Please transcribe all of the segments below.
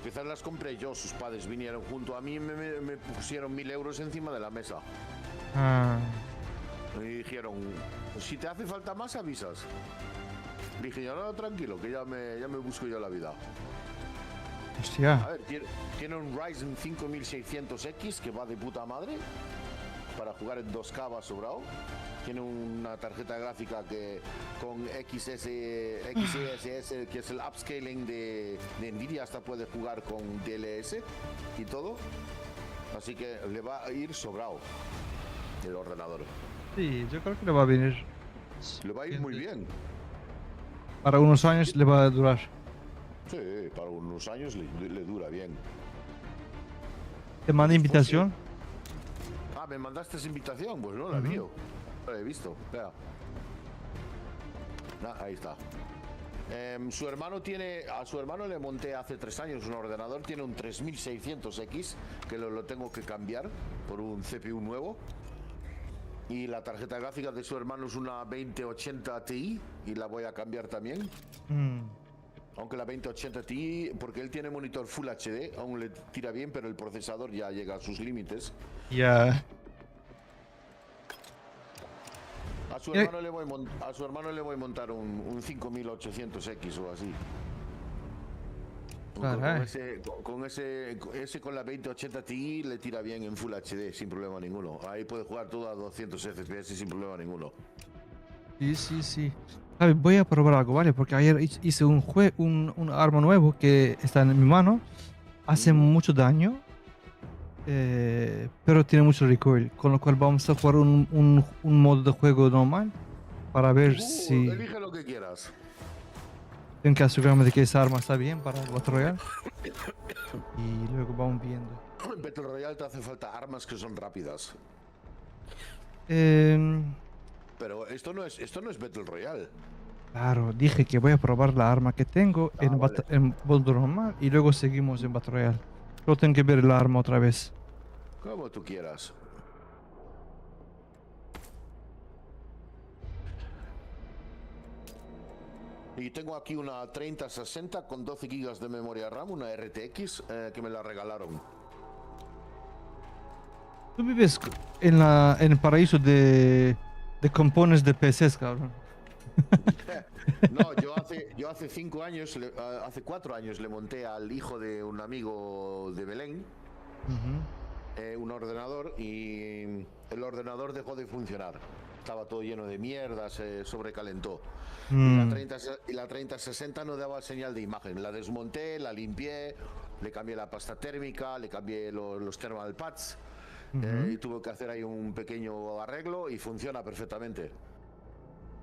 piezas las compré yo, sus padres vinieron junto a mí y me pusieron 1000 euros encima de la mesa. Ah, Y dijeron, si te hace falta más, avisas. Dije yo, no, tranquilo, que ya me busco yo la vida. A hostia. ver, tiene un Ryzen 5600X que va de puta madre. Para jugar en 2K va sobrado. Tiene una tarjeta gráfica que con XSS, que es el upscaling de Nvidia, hasta puede jugar con DLS y todo. Así que le va a ir sobrado el ordenador. Sí, yo creo que le va a venir. Le va a ir muy bien. Para unos años le va a durar. Sí, para unos años le dura bien. ¿Te manda invitación? Ah, ¿me mandaste esa invitación? Pues no la vi. No la he visto. Espera. Ah, ahí está. A su hermano le monté hace 3 años un ordenador, tiene un 3600X, que lo tengo que cambiar por un CPU nuevo. Y la tarjeta gráfica de su hermano es una 2080 Ti y la voy a cambiar también. Aunque la 2080 Ti, porque él tiene monitor Full HD, aún le tira bien, pero el procesador ya llega a sus límites. Ya. A su hermano le voy a montar un 5800X o así. Caray. Con ese con la 2080 Ti le tira bien en Full HD sin problema ninguno. Ahí puede jugar todo a 200 FPS sin problema ninguno. Sí, sí, sí. A ver, voy a probar algo, ¿vale? Porque ayer hice un arma nuevo que está en mi mano. Hace mucho daño. Pero tiene mucho recoil. Con lo cual vamos a jugar un modo de juego normal. Para ver si Elige lo que quieras. tengo que asegurarme de que esa arma está bien para el Battle Royale. Y luego vamos viendo. En Battle Royale te hace falta armas que son rápidas. Pero esto no es Battle Royale. Claro, dije que voy a probar la arma que tengo Vale. en modo normal y luego seguimos en Battle Royale. Solo tengo que ver la arma otra vez. Como tú quieras. Y tengo aquí una 3060 con 12 GB de memoria RAM, una RTX, que me la regalaron. Tú vives en el paraíso de compones de PCs, cabrón. No, yo hace 5 años, hace 4 años le monté al hijo de un amigo de Belén un ordenador y el ordenador dejó de funcionar. Estaba todo lleno de mierda, se sobrecalentó. Y la 3060 no daba señal de imagen. La desmonté, la limpié, le cambié la pasta térmica, le cambié los thermal pads y tuve que hacer ahí un pequeño arreglo y funciona perfectamente.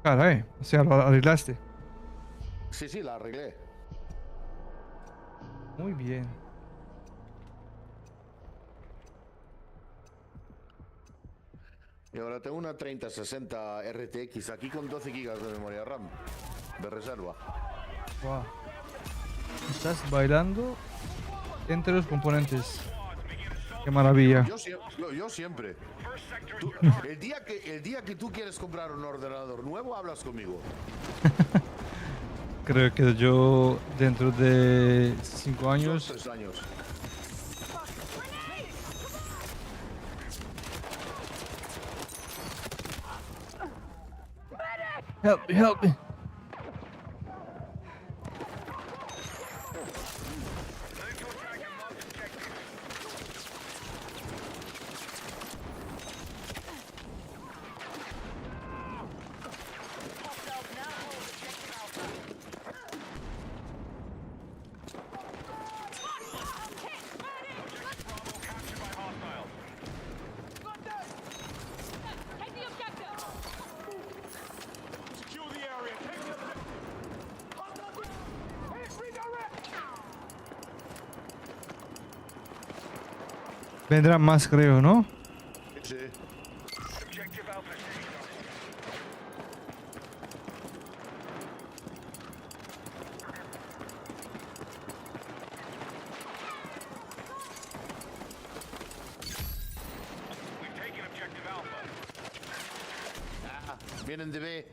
Caray, o sea, lo arreglaste. Sí, la arreglé. Muy bien. Y ahora tengo una 3060 RTX aquí con 12 GB de memoria RAM de reserva. Wow. Estás bailando entre los componentes. Qué maravilla. Yo siempre. El día que tú quieres comprar un ordenador nuevo, hablas conmigo. Creo que yo dentro de 5 años 3 años. Help me, help me. Vendrán más, creo, ¿no? Sí. Vienen de B.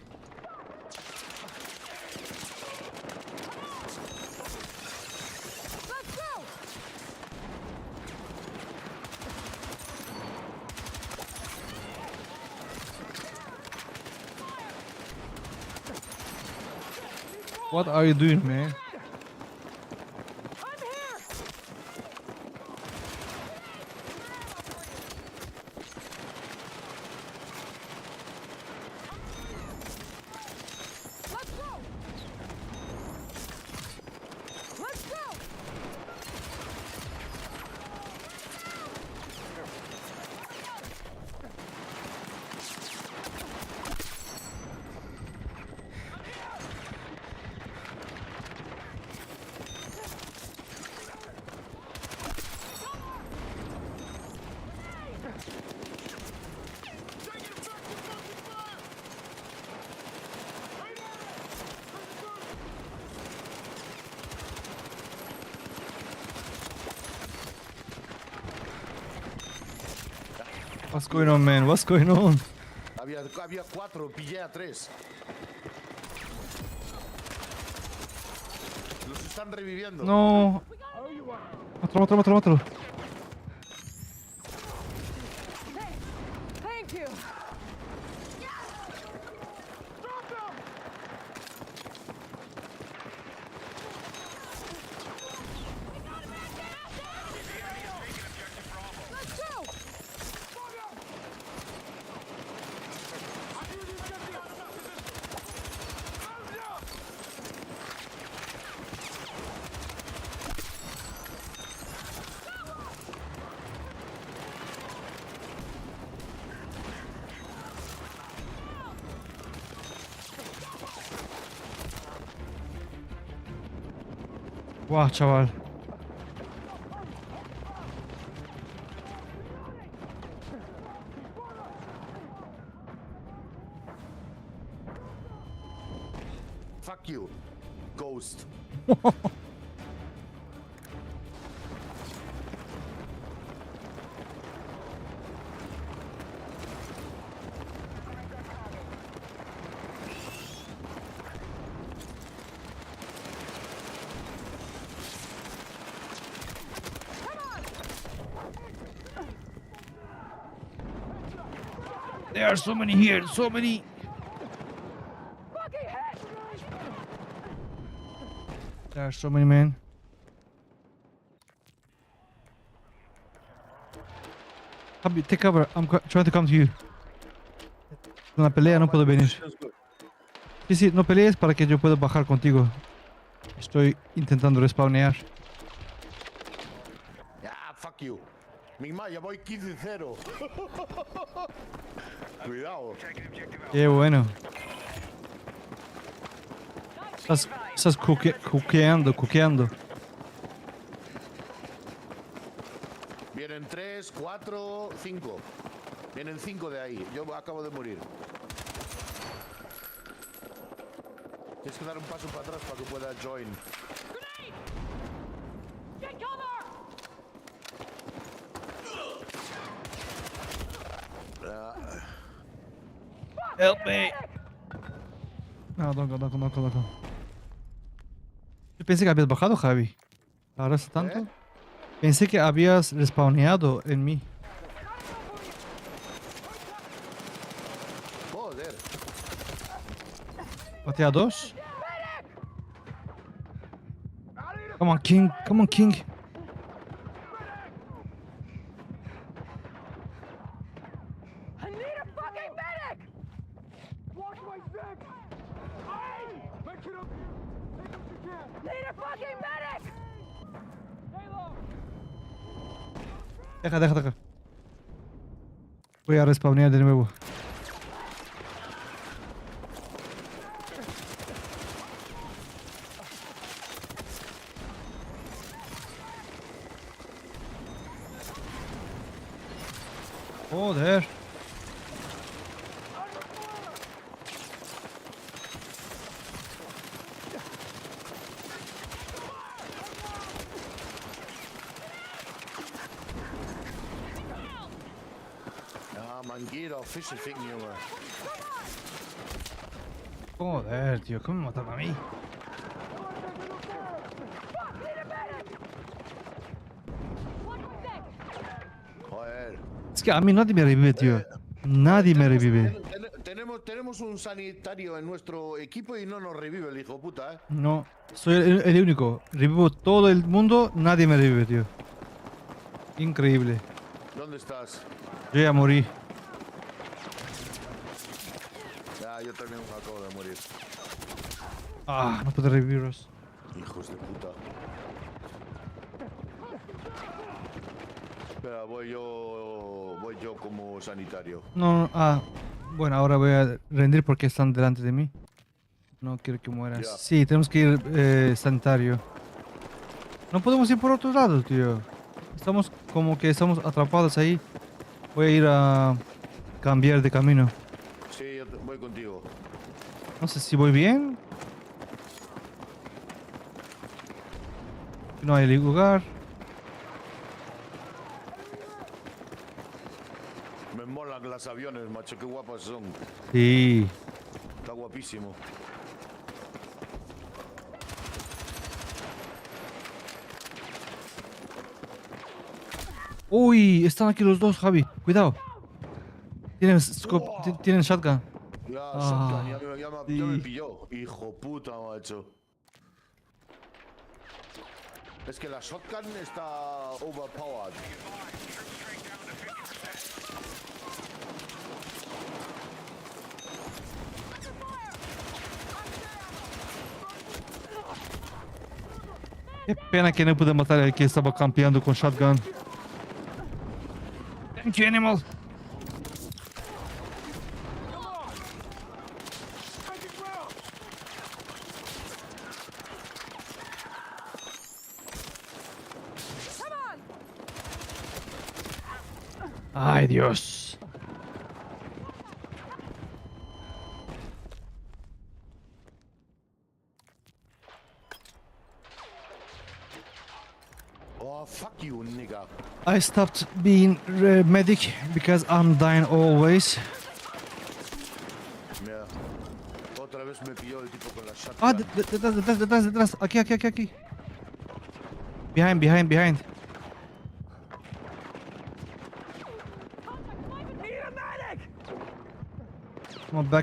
What are you doing, man? What's going on, man? What's going on? Había 4, pillé a 3. Los están reviviendo. No. Mátalo. Thank you. Let's go. Guau, chaval. Fuck you, Ghost. There are so many here, so many. Fucking hit. There are so many, man. Take cover. I'm trying to come to you. Una pelea no puedo venir. Sí, no pelees para que yo pueda bajar contigo. Estoy intentando respawnear. Ah, fuck you. Migma, ya voy 15-0. Cuidado. Qué bueno. Estás cuqueando. Vienen 3, 4, 5. Vienen 5 de ahí. Yo acabo de morir. Tienes que dar un paso para atrás para que pueda join. Get cover. Help me. No, don't go. Yo pensé que habías bajado, Javi. Ahora es tanto. ¿Eh? Pensé que habías respawneado en mí. Joder. Maté a 2. Come on, King. I need a fucking medic. Watch my six. Make it up. Take what you can. Need a fucking medic. Halo. Deja. Voy a respawnear de nuevo. Joder. Ja, man geht auf Fische ficken, Junge. Joder, tío, ¿cómo me mataron a mí? Joder. Es que a mí nadie me revive, tío. Nadie me revive. Tenemos tenemos un sanitario en nuestro equipo y no nos revive el hijo puta, ¿eh? No, soy el único. Revivo todo el mundo, nadie me revive, tío. Increíble. ¿Dónde estás? Yo ya morí. Ya, yo también acabo de morir. Ah, no puedo reviviros. Hijos de puta. Espera, voy yo como sanitario. No, bueno, ahora voy a rendir porque están delante de mí. No quiero que mueras. Ya. Sí, tenemos que ir sanitario. No podemos ir por otro lado, tío. Estamos como que estamos atrapados ahí. Voy a ir a cambiar de camino. Sí, voy contigo. No sé si voy bien. No hay lugar. Me molan las aviones, macho, qué guapas son. Sí. Está guapísimo. Uy, están aquí los dos, Javi. Cuidado. Tienen, tienen shotgun. Ya, Ah, shotgun, ya me sí. pilló. Hijo puta, macho. Es que la shotgun está overpowered. Qué pena que no pude matar al que estaba campeando con shotgun. Thank you, animal. Ay, Dios. Oh, fuck you, nigga. I stopped being medic because I'm dying always. Mira. Otra vez me pilló el tipo con la shotgun. Ah, detrás, detrás. Aquí. Behind. Need a medic! Come on,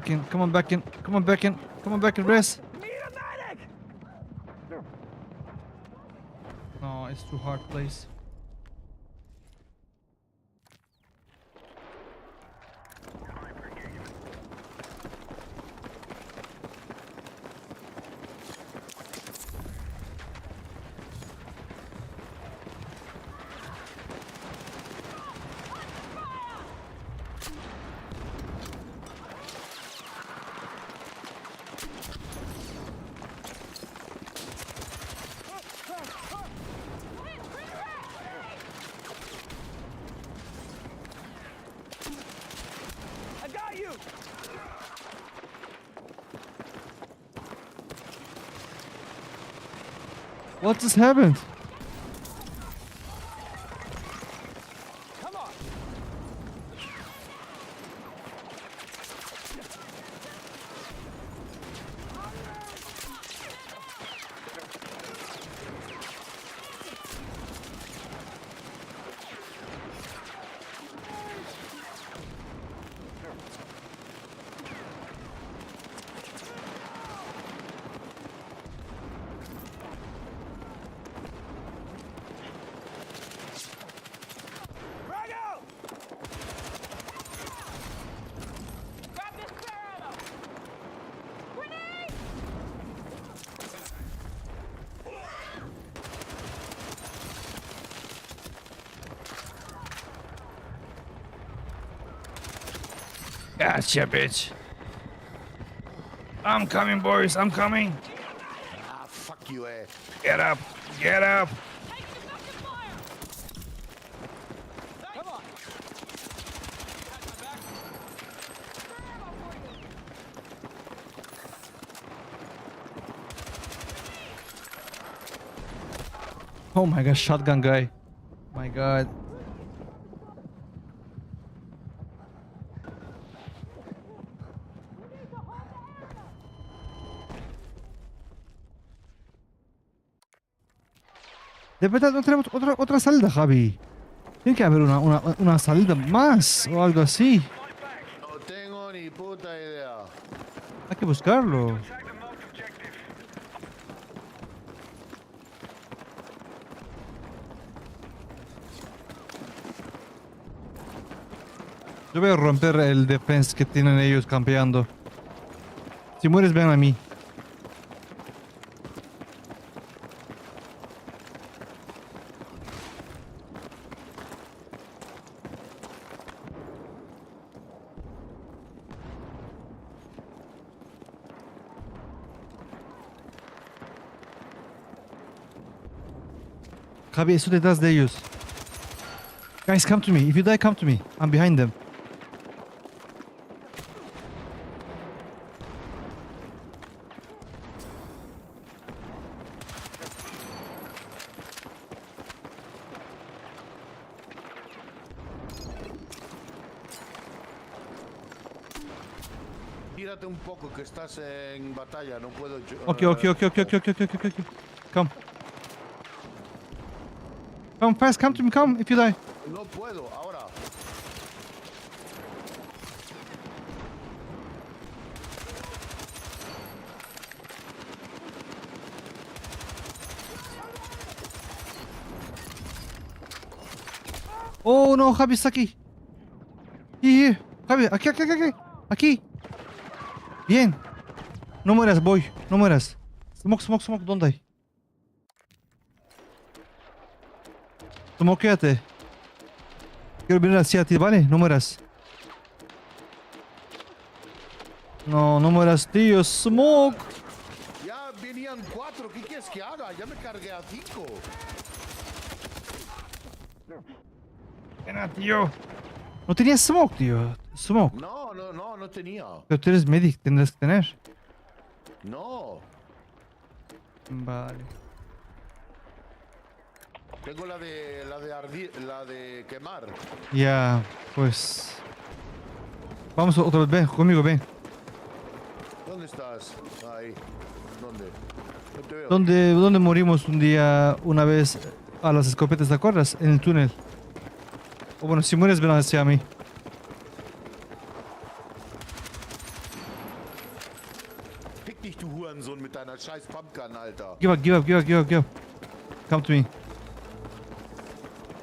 back in, rest. Need a medic! No, it's too hard, place. I got you! What just happened? Come on! Drago! Grab this spare ammo! Grenade! Gotcha, bitch. I'm coming, boys. I'm coming. Ah, fuck you, eh. Get up. Take conductive fire! Come on! Oh my god, shotgun guy. My god. De verdad, no tenemos otra salida, Javi. Tiene que haber una salida más o algo así. No tengo ni puta idea. que buscarlo. Yo voy a romper el defense que tienen ellos campeando. Si mueres, ven a mí. Javi, eso detrás de ellos. Guys, come to me. If you die, come to me. I'm behind them. Tírate un poco que estás en batalla, no puedo yo. Okay. Come. Come fast, come to me, come if you die. No puedo, ahora. Oh no, Javi está aquí. Here. Javi, aquí. Aquí. Bien. No mueras, boy. No mueras. Smoke, ¿dónde hay? Smokeate. Quiero venir hacia ti, ¿vale? No mueras. No mueras, tío. Smoke. Ya venían 4, ¿qué quieres que haga? Ya me cargué a 5. Ven, tío. No tenías smoke, tío. Smoke. No tenía. Pero tú eres medic, tendrás que tener. No. Vale. Tengo la de quemar. Ya, pues... Vamos otra vez, ven, conmigo, ven. ¿Dónde estás? Ahí. ¿Dónde? No te veo. ¿Dónde morimos un día, una vez, a las escopetas, te acuerdas? En el túnel. O bueno, si mueres, ven hacia mí. Fick dich, du Hurensohn, mit deiner scheiß Pumpgun, Alter. Give up. Come to me.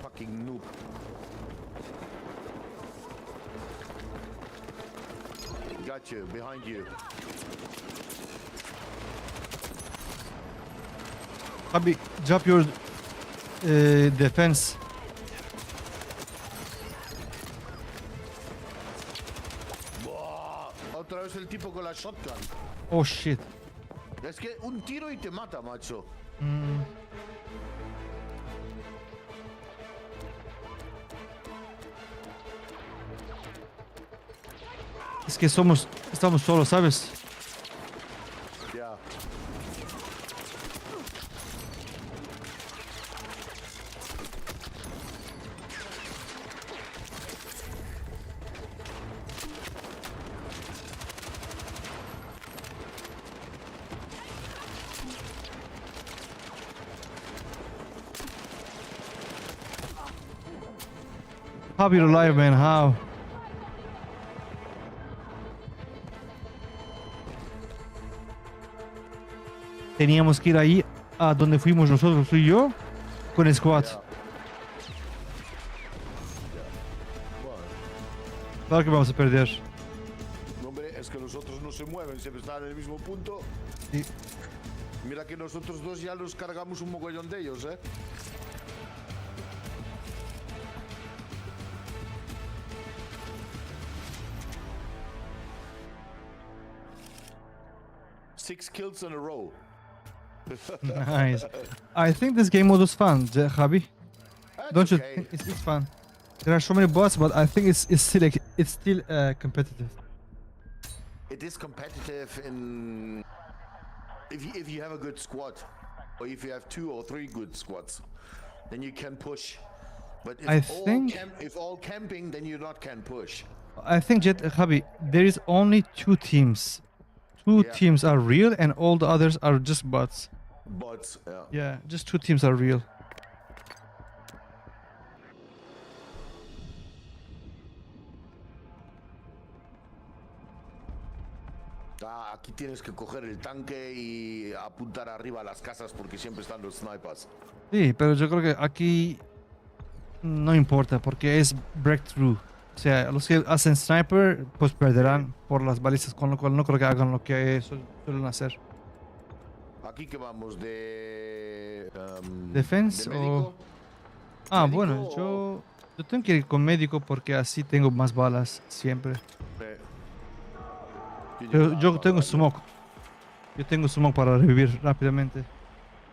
Fucking noob. Got you, behind you. Abi, drop your defense. Buah, otra vez el tipo con la shotgun. Oh shit. Es que un tiro y te mata, macho. Es que estamos solos, ¿sabes? Ya. How you alive, man? How? Teníamos que ir ahí a donde fuimos nosotros, tú y yo, con el squad. Ya. Bueno, Claro que vamos a perder. no, hombre, es que los otros no se mueven, siempre están en el mismo punto. Sí. Mira que nosotros dos ya los cargamos un mogollón de ellos, ¿eh? Six kills in a row. Nice. I think this game mode was fun, Javi. That's Don't you okay. think it's fun? There are so many bots, but I think it's still competitive. It is competitive in if you have a good squad, or if you have 2 or 3 good squads, then you can push. But if all camping, then you not can push. I think Javi, there is only 2 teams. Two Yeah. teams are real, and all the others are just bots. But Yeah, just 2 teams are real. Aquí tienes que coger el tanque y apuntar arriba a las casas porque siempre están los snipers. Sí, pero yo creo que aquí no importa porque es breakthrough. O sea, los que hacen sniper pues perderán por las balizas, con lo cual no creo que hagan lo que suelen hacer. Aquí que vamos de... ¿Defense ¿de o...? médico? Ah, ¿Médico bueno, o- yo tengo que ir con médico porque así tengo más balas siempre. Eh, Pero yo tengo vale. smoke. Yo tengo smoke para revivir rápidamente.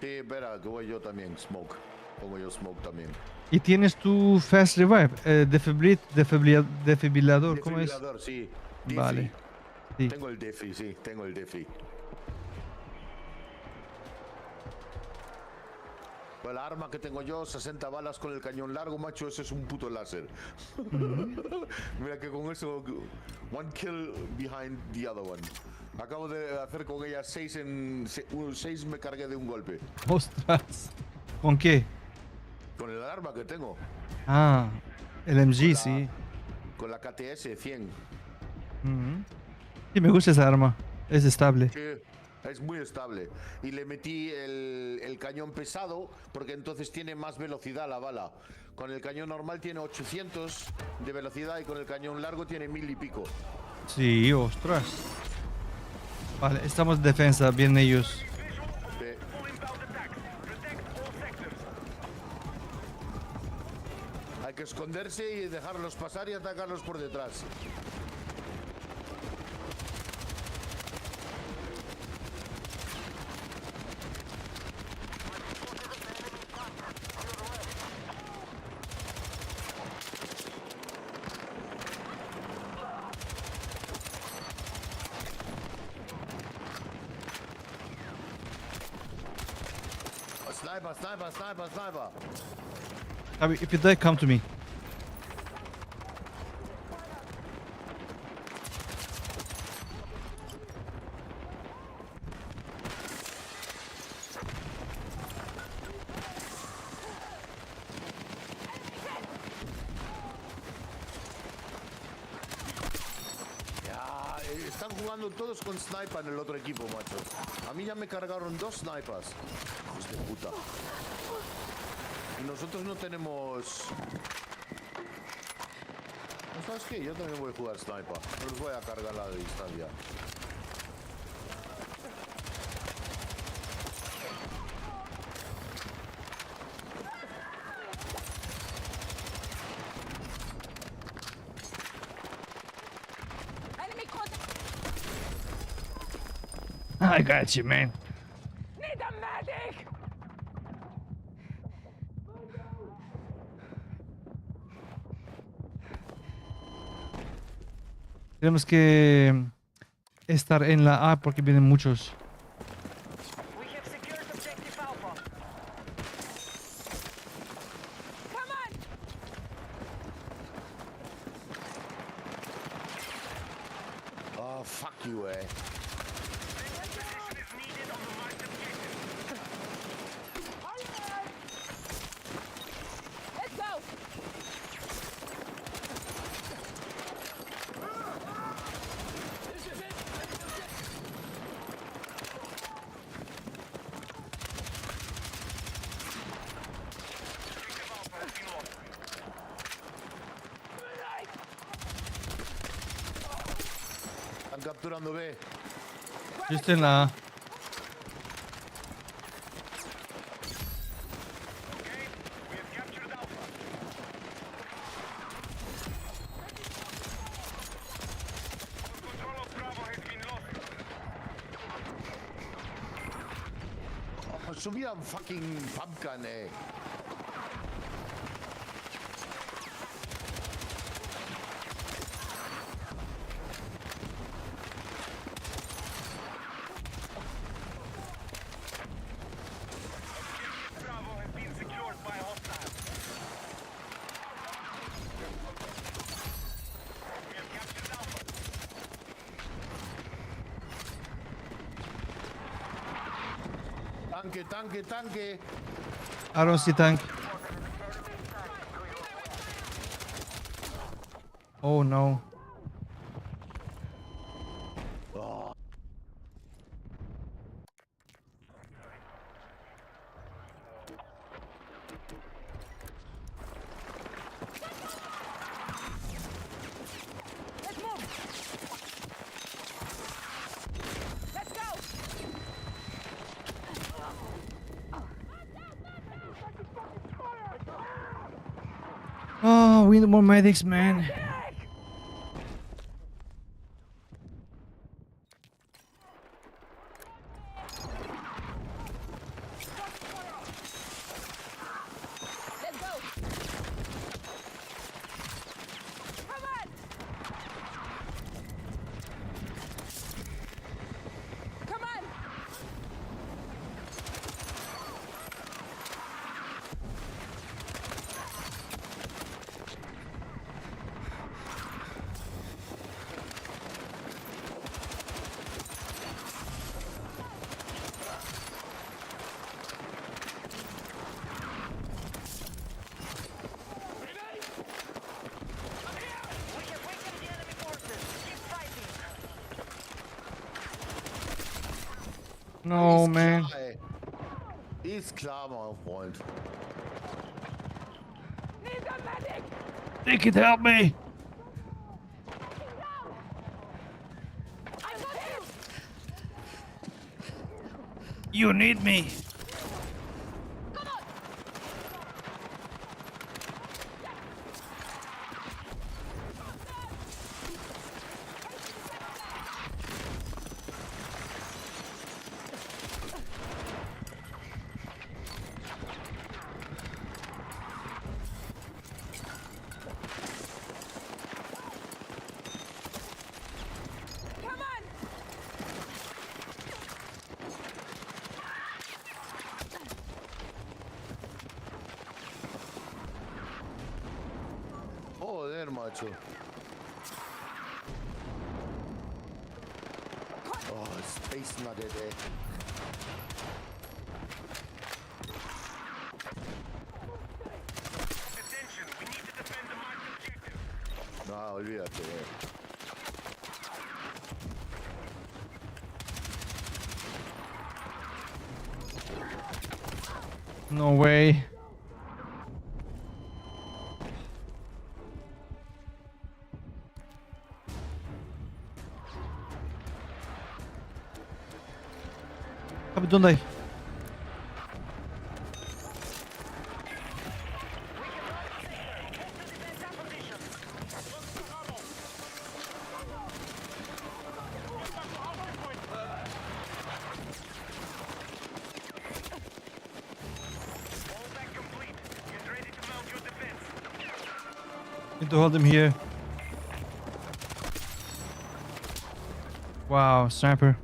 Sí, espera, que voy yo también, smoke. Pongo yo smoke también. Y tienes tu fast revive, defibrilador, ¿cómo es? Desfibrilador, sí. Vale. Defi. Sí. Tengo el defi, sí, tengo el defi. Pues la arma que tengo yo, 60 balas con el cañón largo, macho, eso es un puto láser. Mira que con eso, one kill behind the other one. Acabo de hacer con ella 6 en... 6 me cargué de un golpe. Ostras. ¿Con qué? Con el arma que tengo. Ah, el MG, Con la- sí. Con la KTS 100. Ujú. Sí, me gusta esa arma. Es estable. Sí, es muy estable. Y le metí el cañón pesado porque entonces tiene más velocidad la bala. Con el cañón normal tiene 800 de velocidad y con el cañón largo tiene 1000 y pico. Sí, ostras. Vale, estamos en defensa, bien ellos. Sí. Hay que esconderse y dejarlos pasar y atacarlos por detrás. Sniper, sniper, sniper, sniper. Abi, if you die, come to me. Ya, están jugando todos con sniper en el otro equipo, macho. A mí ya me cargaron 2 snipers. Hijos de puta. Y nosotros no tenemos... ¿No sabes qué? Yo también voy a jugar sniper. No los voy a cargar a la distancia. Enemy contact. I got you, man. Need a medic. Tenemos que estar en la A porque vienen muchos. We have secured objective Alpha. Come on. Oh, fuck you, eh. Let's go. Están capturando B. Yo estoy en la A. Oh, subían fucking pumpkin, eh. Tanque, tanque, tanque. I don't see tank. Oh no. Oh, we need more medics, man. Let's go. Come on. Come on. No, man. Klar, ey. Ist klar, mein Freund. Need a medic. They can help me. I got him. You need me. Come on. Come on. Joder, macho. Oh, Space Nugget, ey. No, olvídate, No way. Abi, ¿dónde hay? Need to hold him here. Wow, sniper.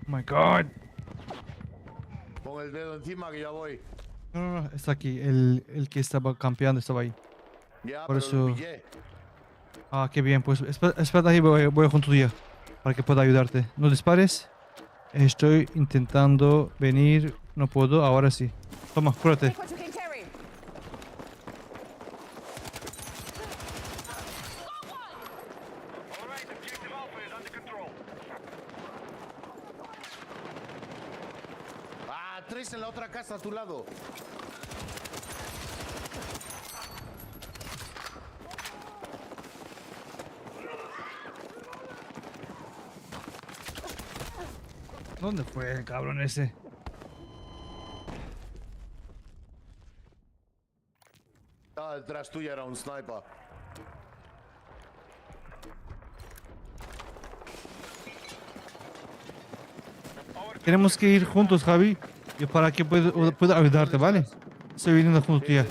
Oh my god. Pon el dedo encima que ya voy. No, no, no, está aquí. El que estaba campeando estaba ahí. Ya, Por pero eso- lo pillé. Ah, qué bien. Pues espérate ahí, voy junto tuya. Para que pueda ayudarte. No dispares. Estoy intentando venir. No puedo. Ahora sí. Toma, cúrate. Take what you can carry. Ah, tres en la otra casa a tu lado. ¿Dónde fue el cabrón ese? Ah, detrás tuya era un sniper. Tenemos que ir juntos, Javi. Y para que pueda ayudarte, ¿vale? Estoy viniendo junto tuya.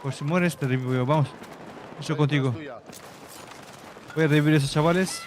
Por si mueres, te revivo yo. Vamos. Estoy contigo. Detrás tuya. Voy a revivir a esos chavales.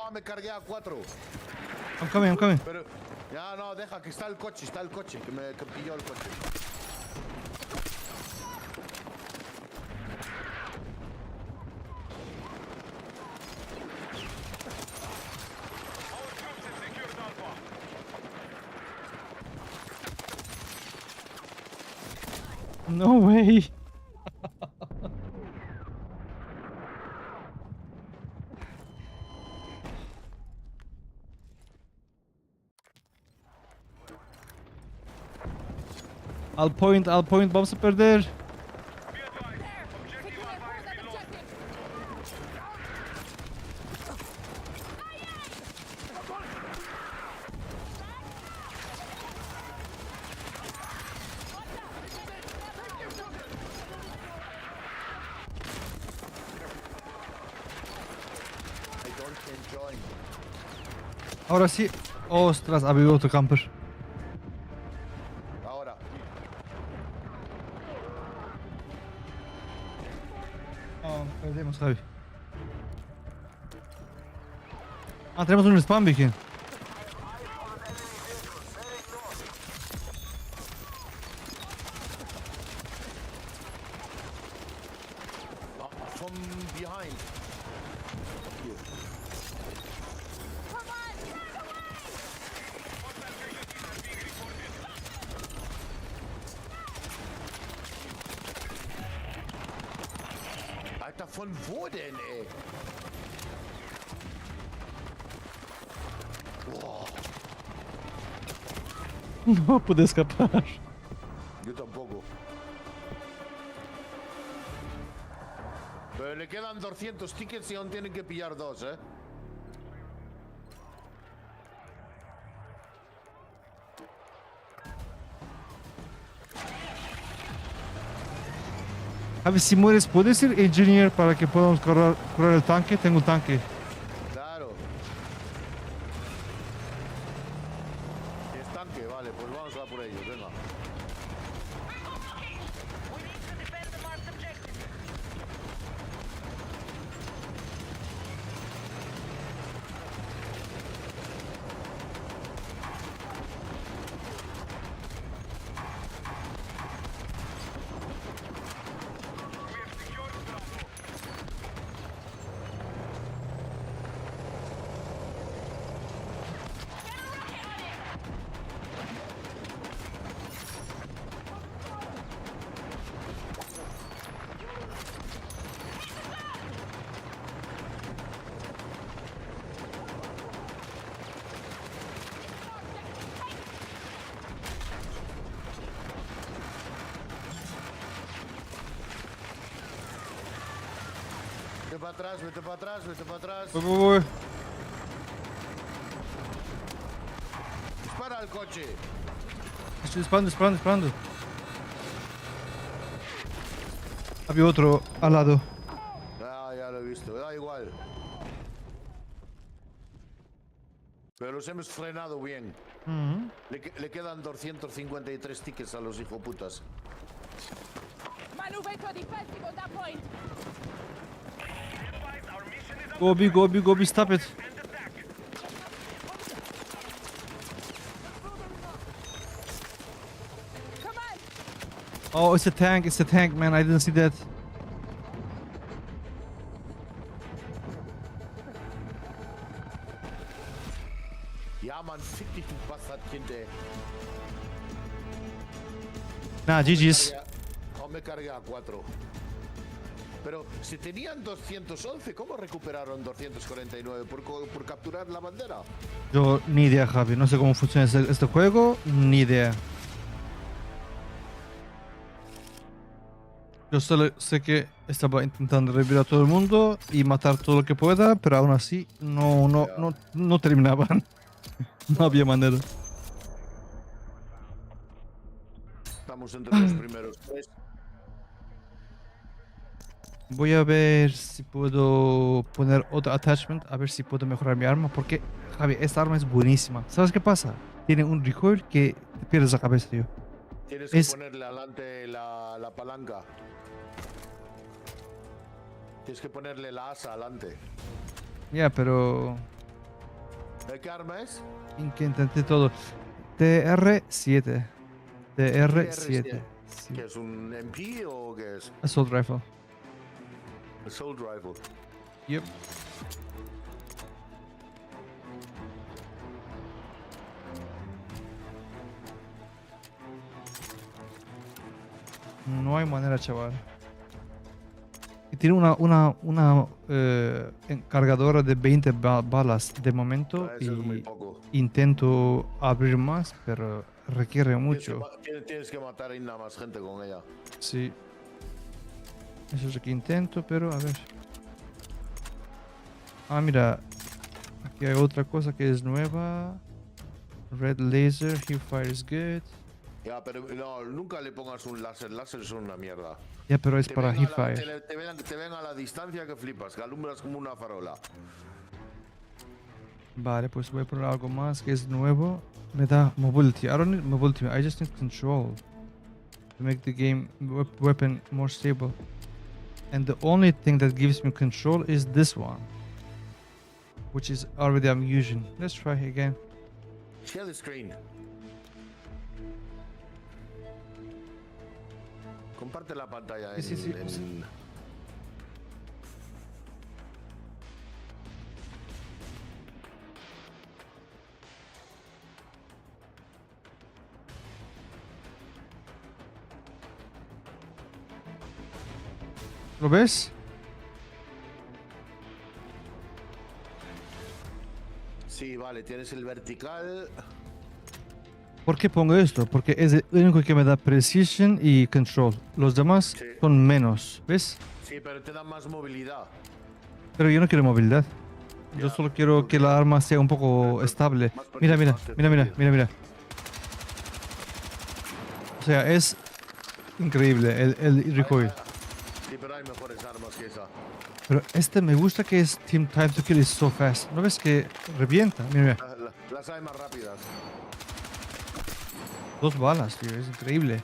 Oh, me cargué a 4. I'm coming, I'm coming. Pero, ya no, deja, que está el coche, que pilló el coche. No way. I'll point, vamos a perder. I don't enjoy. Ahora sí. Ostras, ha habido otro camper. Ahora. Oh, perdemos, Javi. Ah, tenemos un spawn beacon. From behind. Fuck you. Alter, von wo denn, ey? Boah, No pude escapar. yo tampoco. Pero le quedan 200 tickets y aún tienen que pillar 2, ¿eh? Javi, si mueres, ¿puedes ir engineer para que podamos correr el tanque? Tengo un tanque. Claro. Estanque, vale, pues vamos a por ellos, venga. Vete para atrás, vete para atrás, vete para atrás. Voy. Dispara al coche. Estoy disparando. Había otro al lado. Ah, ya lo he visto, da igual. Pero los hemos frenado bien. Le quedan 253 tickets a los hijoputas. Maneuver to defensive on that point. Go B, stop it. Come on. Oh, it's a tank, man. I didn't see that. Ja, Mann, fick dich, du Bastardkind, ey. Nah, GG's. Aún me cargué a 4. Pero si tenían 211, ¿cómo recuperaron 249? ¿Por capturar la bandera? Yo ni idea, Javi. No sé cómo funciona este juego. Ni idea. Yo solo sé que estaba intentando revivir a todo el mundo y matar todo lo que pueda, pero aún así no terminaban. No había manera. Estamos entre los primeros 3. Voy a ver si puedo poner otro attachment, a ver si puedo mejorar mi arma, porque, Javi, esta arma es buenísima. ¿Sabes qué pasa? Tiene un recoil que te pierdes la cabeza, tío. Tienes que ponerle adelante la palanca. Tienes que ponerle la asa adelante. Ya, pero ¿Qué arma es? En que intenté todo. TR7. TR7. Sí. ¿Qué es un MP o qué es? Assault rifle. Assault rifle. Yep. No hay manera, chaval. Y tiene una cargadora de 20 balas de momento Eso es muy y poco. intento abrir más, pero requiere mucho. Tienes que matar a más gente con ella. Sí. Eso es lo que intento, pero a ver. Ah, mira. Aquí hay otra cosa que es nueva. Red laser, hipfire is good. Ya, pero no, nunca le pongas un láser. Láser son una mierda. Ya, pero es Te para ven a la- hipfire. te ven a la distancia que flipas, que alumbras como una farola. Vale, pues voy a poner algo más que es nuevo. Me da mobility. I don't need mobility, I just need control. To make the game weapon more stable. And the only thing that gives me control is this one. Which is already I'm using. Let's try again. Share the screen. Comparte la pantalla Sí, sí, sí. en- ¿Lo ves? Sí, vale, tienes el vertical. ¿Por qué pongo esto? Porque es el único que me da precision y control. Los demás Sí. son menos, ¿ves? Sí, pero te da más movilidad. Pero yo no quiero movilidad. Yo Ya, solo quiero que la arma sea un poco Más estable. más Mira, mira, más mira, mira, perdido. mira, mira. O sea, es increíble el recoil. Sí, pero hay mejores armas que esa. Pero este me gusta que es Team Time to Kill is so fast. ¿No ves que revienta? Mira, mira. Las hay más rápidas. 2 balas, tío. Es increíble.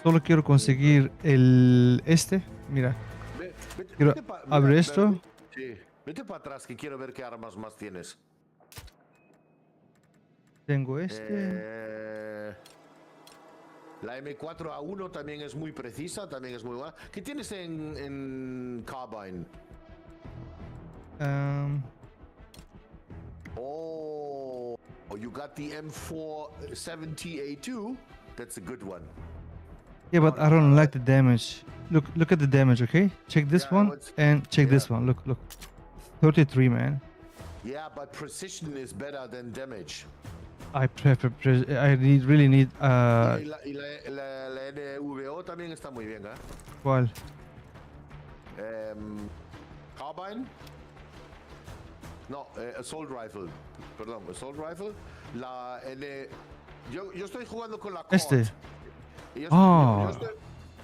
Solo quiero conseguir el... Este. Mira. Quiero abrir esto. Sí, vete para atrás que quiero ver qué armas más tienes. Tengo este. La M4A1 también es muy precisa, también es muy buena. ¿Qué tienes en Carbine? Oh, you got the M470A2. That's a good one. Yeah, but I don't like the damage. Look at the damage, okay? Check this Yeah, one what's- and check this yeah. one. Look. 33, man. Yeah, but precision is better than damage. I prefer. Really need. La NVO también está muy bien, ¿eh? ¿Cuál? Carbine. No, Assault Rifle. Perdón, Assault Rifle. La N. Yo estoy jugando con la COD. Este. Y yo Ah.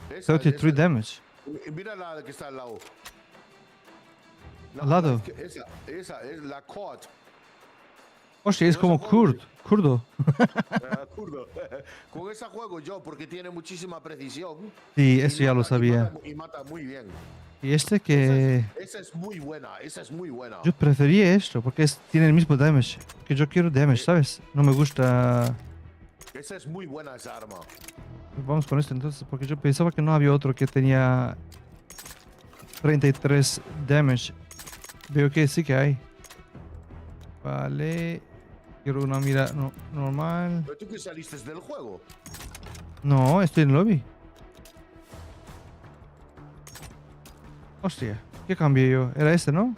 esa, 33 damage. Mira la que está al lado. ¿Al lado? Esa es la COD. Hostia, es como kurdo. Kurdo. Con esa juego yo porque tiene muchísima precisión. Sí, y eso ya lo mata- sabía. Y mata muy bien. Y este que... Esa es muy buena. Esa es muy buena. Yo prefería esto porque tiene el mismo damage. Que yo quiero damage, ¿sabes? No me gusta... Esa es muy buena esa arma. Vamos con esto entonces, porque yo pensaba que no había otro que tenía 33 damage. Veo que sí que hay. Vale. Quiero una mira normal. Pero tú que saliste del juego. No, estoy en el lobby. Hostia, ¿qué cambié yo? Era este, ¿no?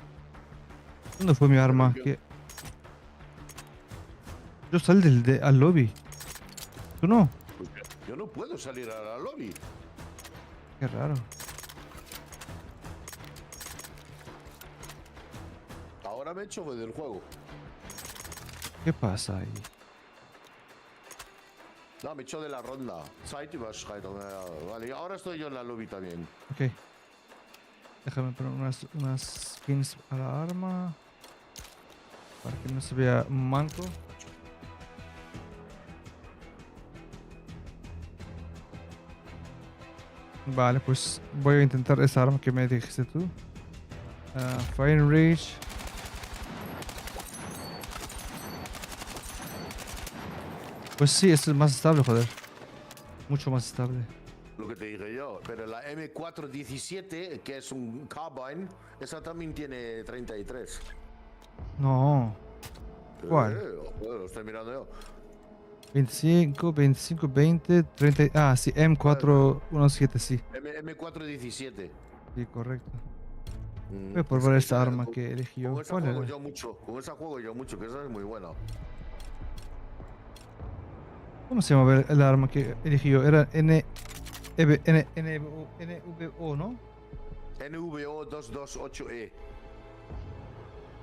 ¿Dónde fue mi arma? Yo- Yo salí al lobby. ¿Tú no? Pues yo no puedo salir a la lobby. Qué raro. Ahora me echo del juego. ¿Qué pasa ahí? No, me echo de la ronda. Vale, ahora estoy yo en la lobby también. Ok. Déjame poner unas skins a la arma. Para que no se vea manco. Vale, pues voy a intentar esa arma que me dijiste tú. Fire Rage. Pues sí, esto es más estable, joder. Mucho más estable. Lo que te dije yo. Pero la M417, que es un carbine, esa también tiene 33. No. ¿Cuál? Joder, lo estoy mirando yo. 25, 25, 20, 30. Ah, sí, M417, sí. M417. Sí, correcto. Voy a probar Esa- esta esa- arma con- que elegí Con yo. esa ¿Cuál juego era? yo mucho. Con esa juego yo mucho, que esa es muy buena. ¿Cómo se llama el arma que elegí yo? Era NVO, ¿no? NVO 228E.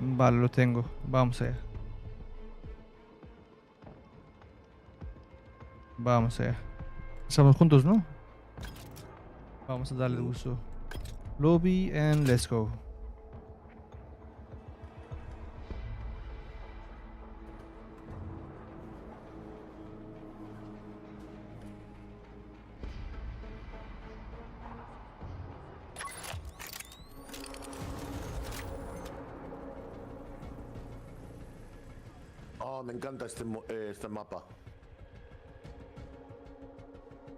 Vale, lo tengo. Vamos allá. Vamos allá. Estamos juntos, ¿no? Vamos a darle uso. Lobby and let's go. Oh, me encanta este mapa.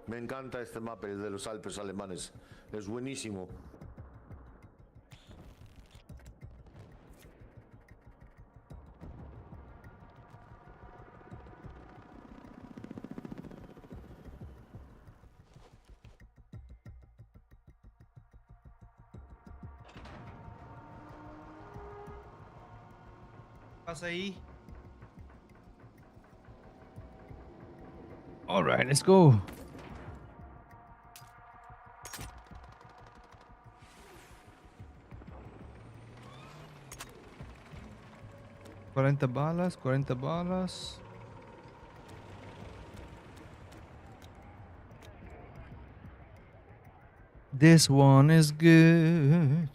Me encanta este mapa, el de los Alpes alemanes. Es buenísimo. Pasa ahí. All right, let's go. $40, $40. This one is good.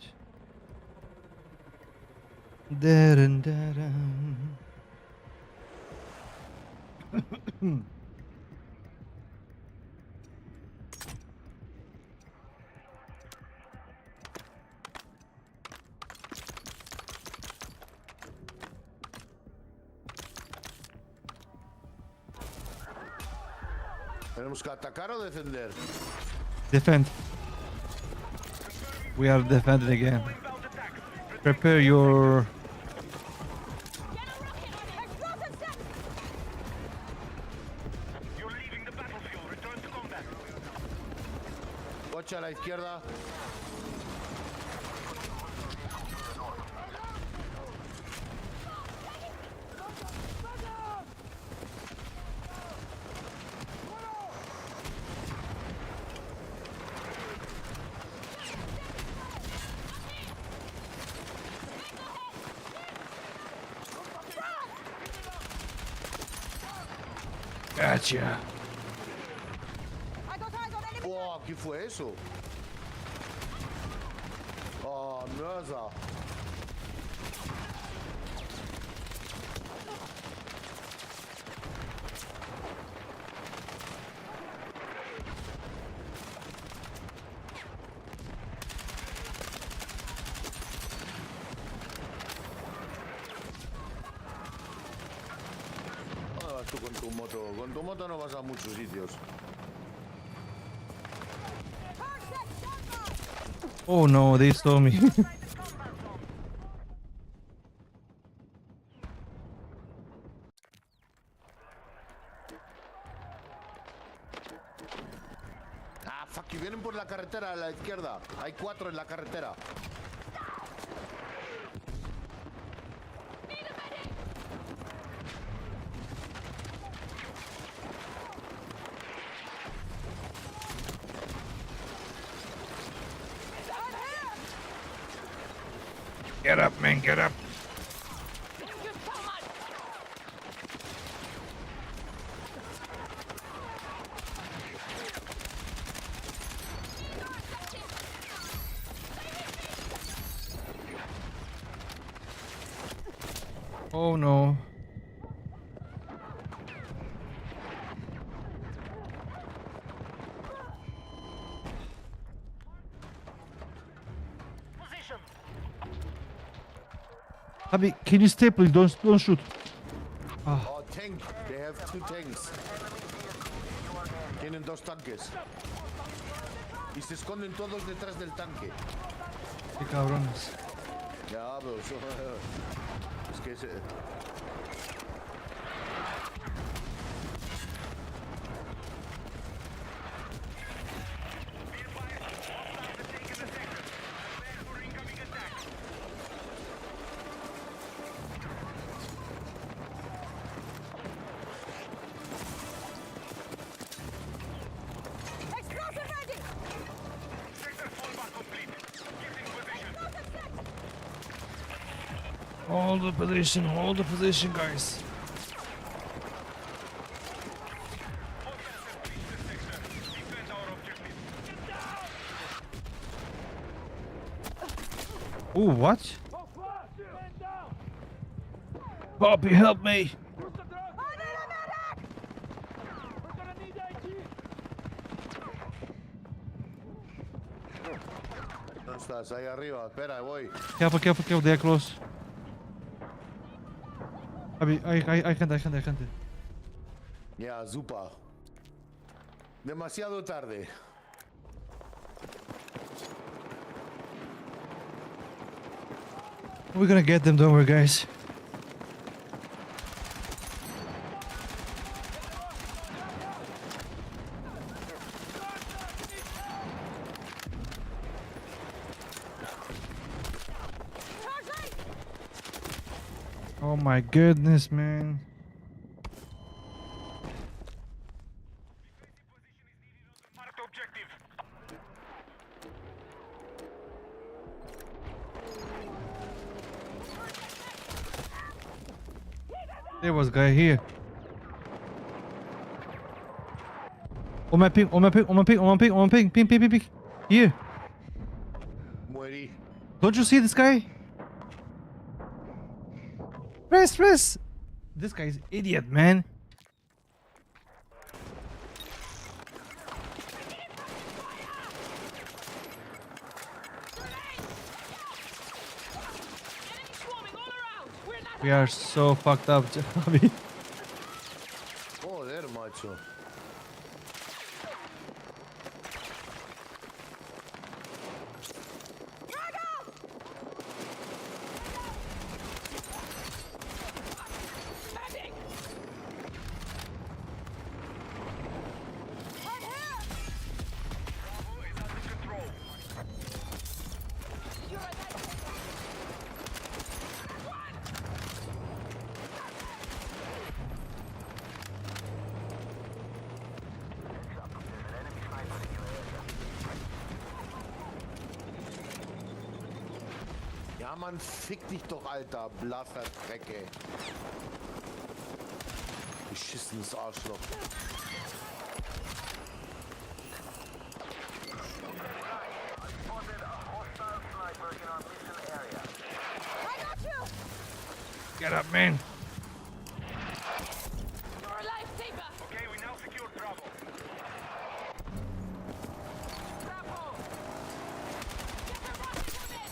Dun, dun, dun. ¿Tenemos que atacar o defender? Defend. We are defending again. Prepare your. Coche a la izquierda. Gotcha. Oh, ¿qué fue eso? Oh, mierda. ¿Dónde vas tú con tu moto? Con tu moto no vas a muchos sitios. Oh no, they saw me. Ah, fuck, y vienen por la carretera a la izquierda. Hay 4 en la carretera. Get up, man, get up. Oh no. Abby, can you stay please? Don't shoot. Oh, tank. They have 2 tanks. Tienen 2 tanques. Y se esconden todos detrás del tanque. Qué cabrones. Ya, pero eso... Es que... Explosive ready! Hold the position, guys. Ooh, what? Poppy, help me! I need a medic! We're gonna need AT! ¿Dónde estás? Ahí arriba. Espera, voy. Careful, they're close. Hay gente. Ya, super. Demasiado tarde. We're gonna get them, don't worry, guys. Oh my goodness, man. There was a guy here. On my ping. Ping. Here. Mueri. Don't you see this guy? Rest. This guy is idiot, man. We are so fucked up, Javi. Joder, macho. Ja, Mann, fick dich doch, Alter, blasser Drecke. Beschissenes Arschloch. I got you! Get up, man. You're a lifesaver! Okay, we now secure Bravo. Bravo! Get the rocket on it!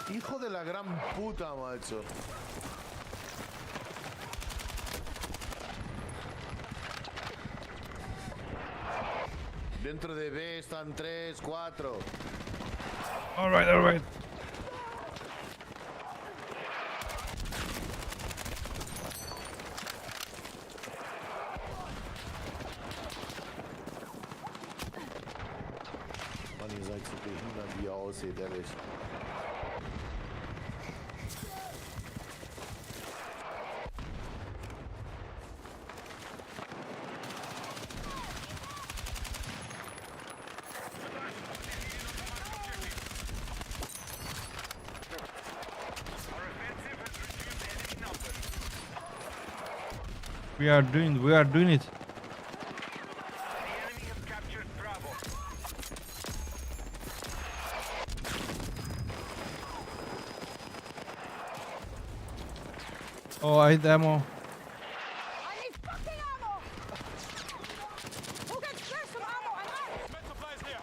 Hijo de la gran puta, macho. Dentro de B están 3, 4. All right. Mann, ihr seid so behindert, wie ihr aussieht, ehrlich. We are doing it. The enemy has captured Bravo. Oh, I need ammo. I need fucking ammo! Who gets there some ammo? I'm out! Med supplies here.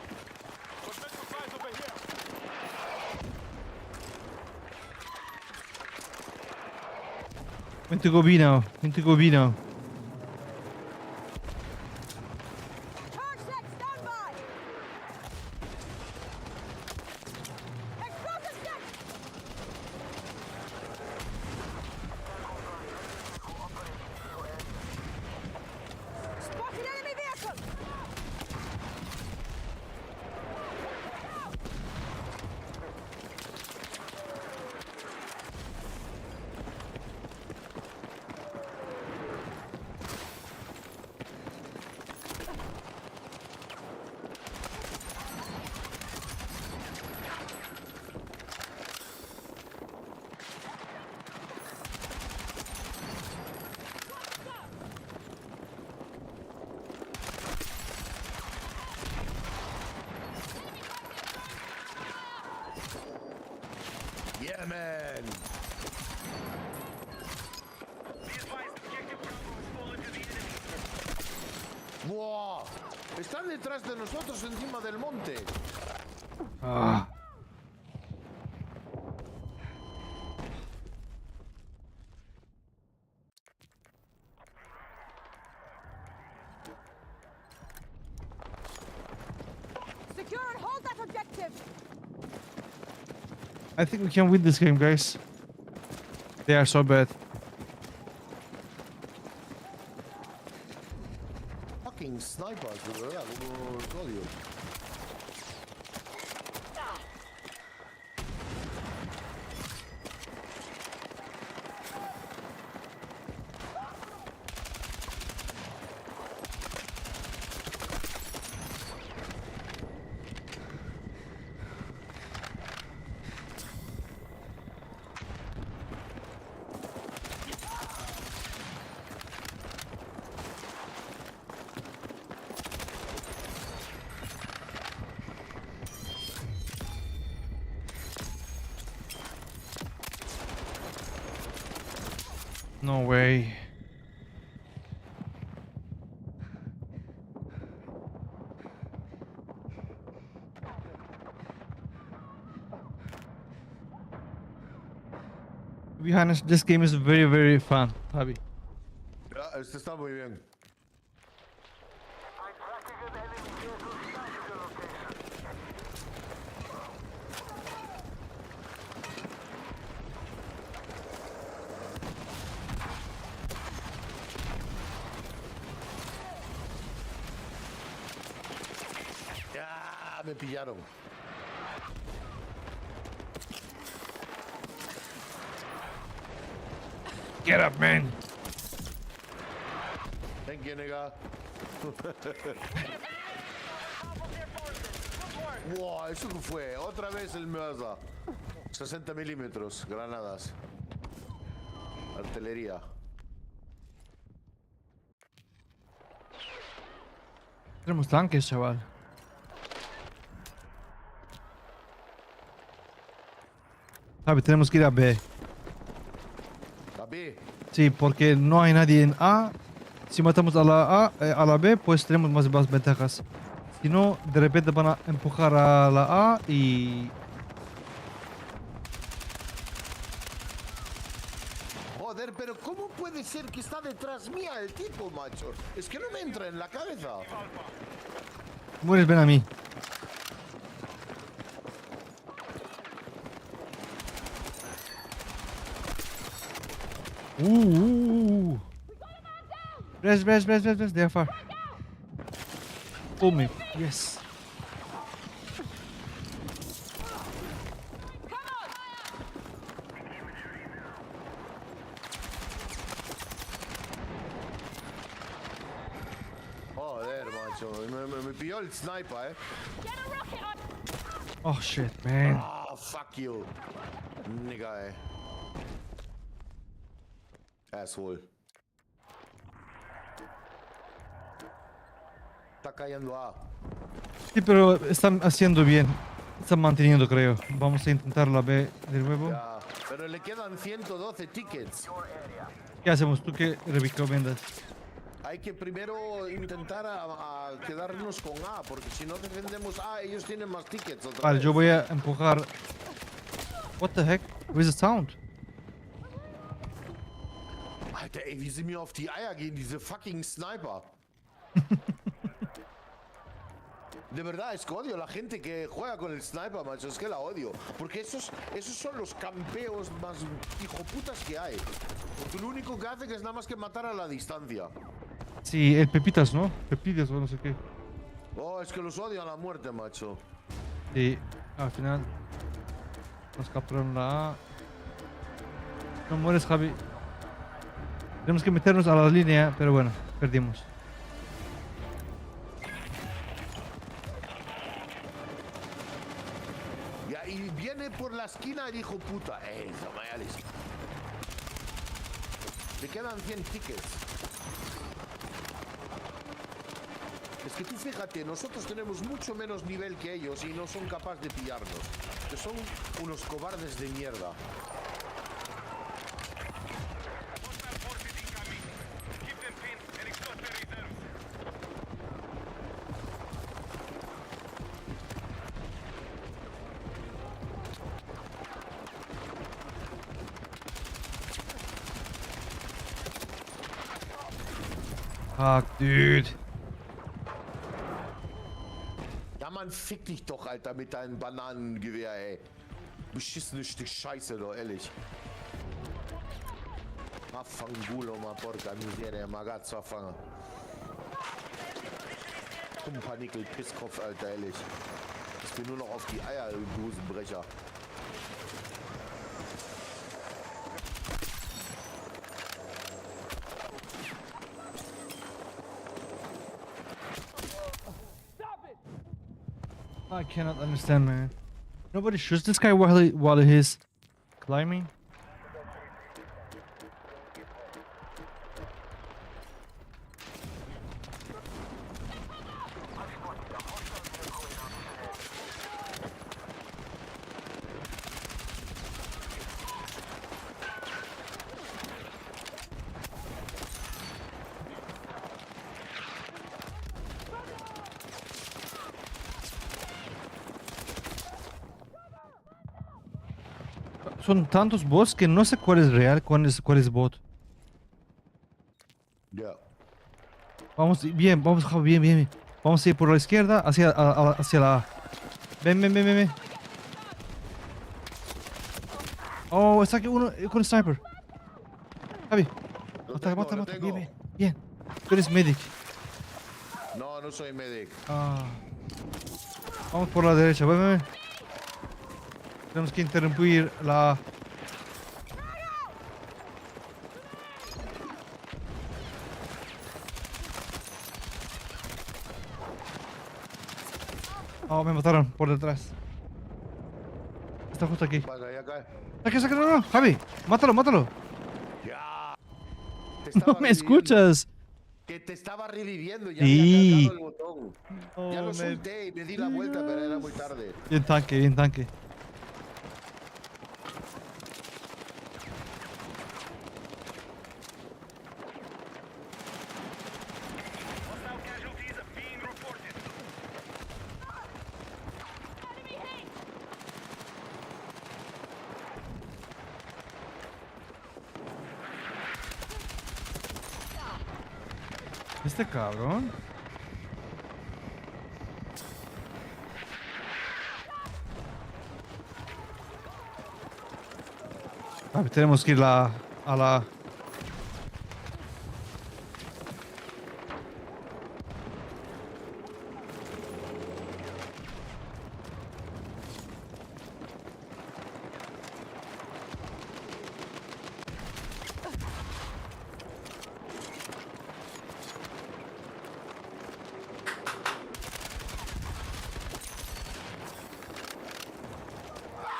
Need to go B now. Need to go B now. Charge set, stand by! Explosive set! Spotted enemy vehicle! Yeah, man. Be advised, objective Bravo has fallen to the enemy. ¡Buah! Están detrás de nosotros encima del monte. Ah. Secure and hold that objective! I think we can win this game, guys. They are so bad. Fucking snipers, de verdad, como los odio. No way. To be honest, this game is very, very fun, Javi. Ya, este está muy bien. I'm tracking an enemy vehicle south of your location. Ya, me pillaron. Get up, man. Thank you, nigga. Wow, ¿eso qué fue? Otra vez el Meaza. 60 milímetros, granadas. Artillería. Tenemos tanques, chaval. Javi, tenemos que ir a B. Papi, Sí, porque no hay nadie en A. Si matamos a la A, a la B, pues tenemos más ventajas. Si no, de repente van a empujar a la A y... joder, pero ¿cómo puede ser que está detrás mía el tipo, macho? Es que no me entra en la cabeza. Mueres, ven a mí. Rest, they are far. Pull me, yes. Joder, macho, me pilló el sniper, eh. Get a rocket on! Oh shit, man. Ah, fuck you. Nigga, eh. Asshole. Está cayendo A. Sí, pero están haciendo bien. Están manteniendo, creo. Vamos a intentar la B de nuevo. Ya, pero le quedan 112 tickets. ¿Qué hacemos? ¿Tú qué recomiendas? Hay que primero intentar a quedarnos con A, porque si no defendemos A, ellos tienen más tickets. Otra Vale, vez. yo voy a empujar. What the heck? Where's the sound? Alter, ey, wie sie mir auf die Eier gehen, diese fucking Sniper. De verdad, es que odio a la gente que juega con el sniper, macho. Es que la odio. Porque esos son los campeos más hijoputas que hay. Porque lo único que hacen es nada más que matar a la distancia. Sí, el Pepitas, ¿no? Pepitas o no sé qué. Oh, es que los odio a la muerte, macho. Sí, al final nos capturaron la A. No mueres, Javi. Tenemos que meternos a la línea, pero bueno, perdimos. Y viene por la esquina el hijo puta. Zamayales. Me quedan 100 tickets. Es que tú fíjate, nosotros tenemos mucho menos nivel que ellos y no son capaces de pillarnos. Que son unos cobardes de mierda. Hostile forces incoming. Keep them pinned and exhaust their reserves. Fuck, dude. Ja, Mann, fick dich doch, Alter, mit deinem Bananengewehr, ey. Beschissenes Stück Scheiße, doch, ehrlich. Ma fangulo, ma porca miseria, ma cazzo affangen. Pumpernickel, Pisskopf, Alter, ehrlich. Ich bin nur noch auf die Eier, du Busenbrecher. I cannot understand, man. Nobody shoots this guy while he's climbing. Son tantos bots que no sé cuál es real, cuál es bot. Ja. Vamos bien, vamos Javi, bien, bien, bien. Vamos a ir por la izquierda hacia la A. Ven, ven, ven, ven, ven. Oh, está aquí uno con sniper. Javi, mata, mata, mata. Bien, bien, bien. Tú eres medic. No, no soy medic. Ah. Vamos por la derecha, ven, ven, ven. Tenemos que interrumpir la... Oh, me mataron por detrás. Está justo aquí. Pasa, ya cae. Saca, saca, no, no, Javi, mátalo, mátalo. Ya. Te No estaba me reviviendo. escuchas. Que te estaba reviviendo, ya Sí. había cargado el botón. Ya Oh, lo solté y me di la vuelta, pero era muy tarde. Bien tanque, bien tanque. Hostile casualties being reported. Este cabrón. A ver, tenemos que ir a la...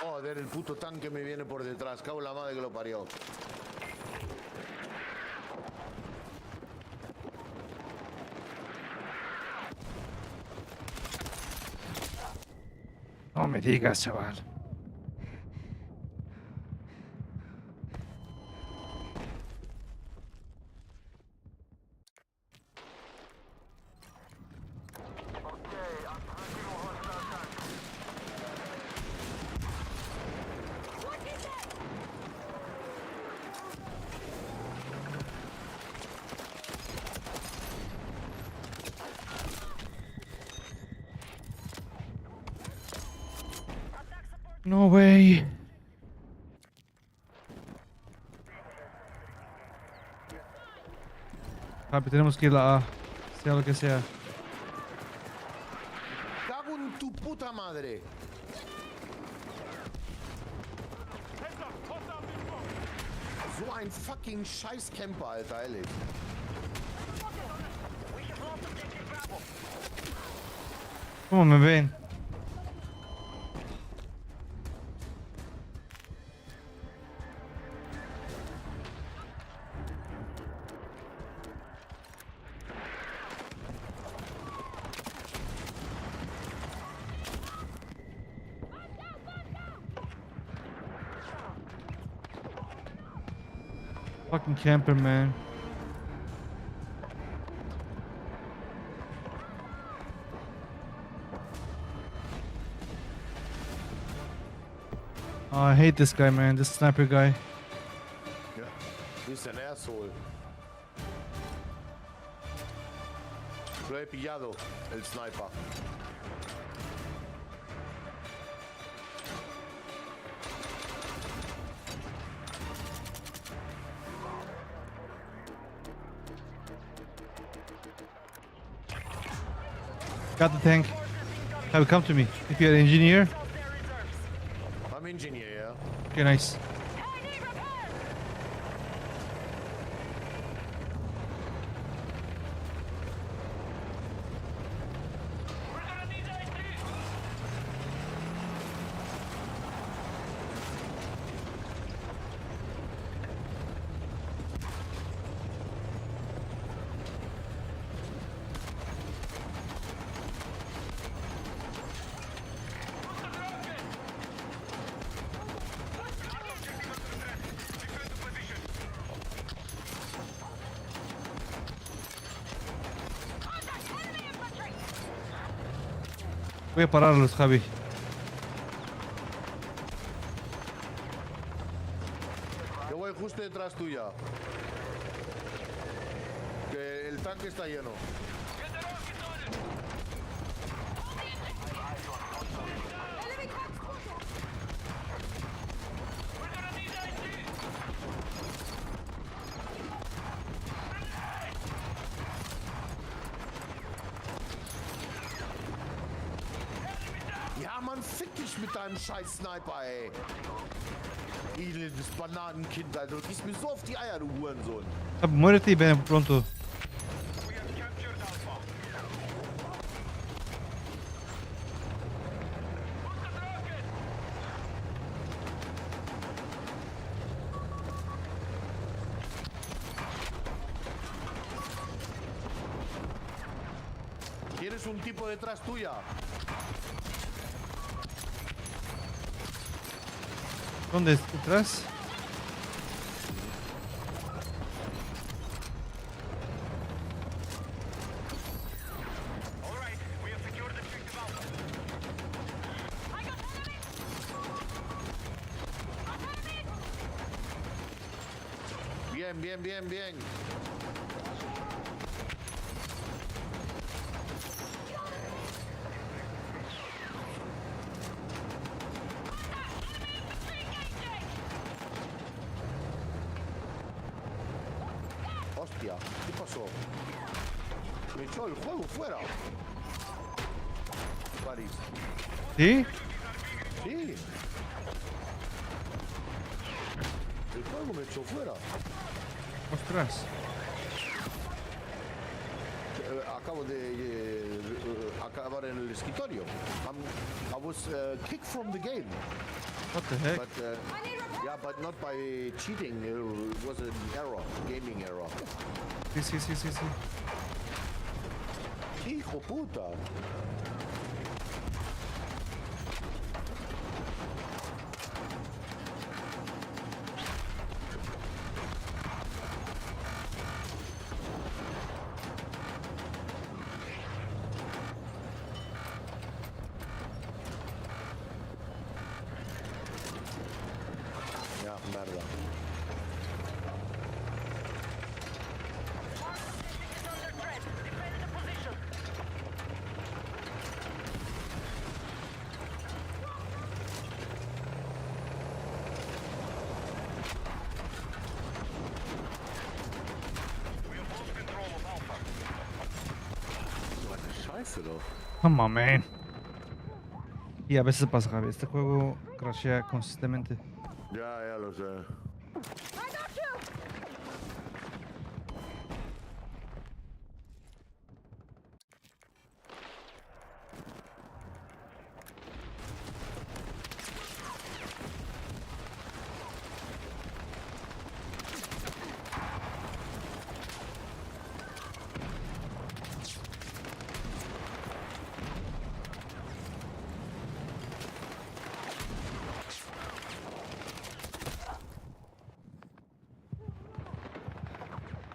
Joder, el puto tanque me viene por detrás. Cago en la madre que lo parió. No me digas, chaval. No way. Papi, tenemos que ir a A, sea lo que sea. Cago en tu puta madre. So ein fucking Scheiß-Camper, Alter, ehrlich. We have lost objective Bravo. ¿Cómo me ven? Fucking camper, man. Oh, I hate this guy, man. This sniper guy. Ja, ist ein Asshole. Lo he pillado, el sniper. Got the tank. Have come to me. If you're an engineer. I'm engineer, yeah. Okay, nice. We're gonna need IT. Voy a pararlos, Javi. Yo voy justo detrás tuya. Que el tanque está lleno. Ja, Mann, fick dich mit deinem scheiß Sniper, ey. Elends Bananenkind, Alter. Du gehst mir so auf die Eier, du Hurensohn. Muérete y ven pronto. We have captured Alpha. Tienes un tipo detrás tuya. ¿Dónde? ¿Detrás? All right, we have secured objective Alpha. Bien, bien, bien, bien. Hostia, ¿qué pasó? Me echó el juego fuera. Paris. ¿Sí? Sí. El juego me echó fuera. Ostras. Acabo de acabar en el escritorio. I was kicked from the game. What the heck? But yeah, but not by cheating. It was an error, gaming error. Sí, sí, sí, sí, sí. Hijo puta. Ya, merda. pero... Come on, man. Y a veces pasa, Javi. Este juego crashea consistentemente. Ya lo sé. I got you!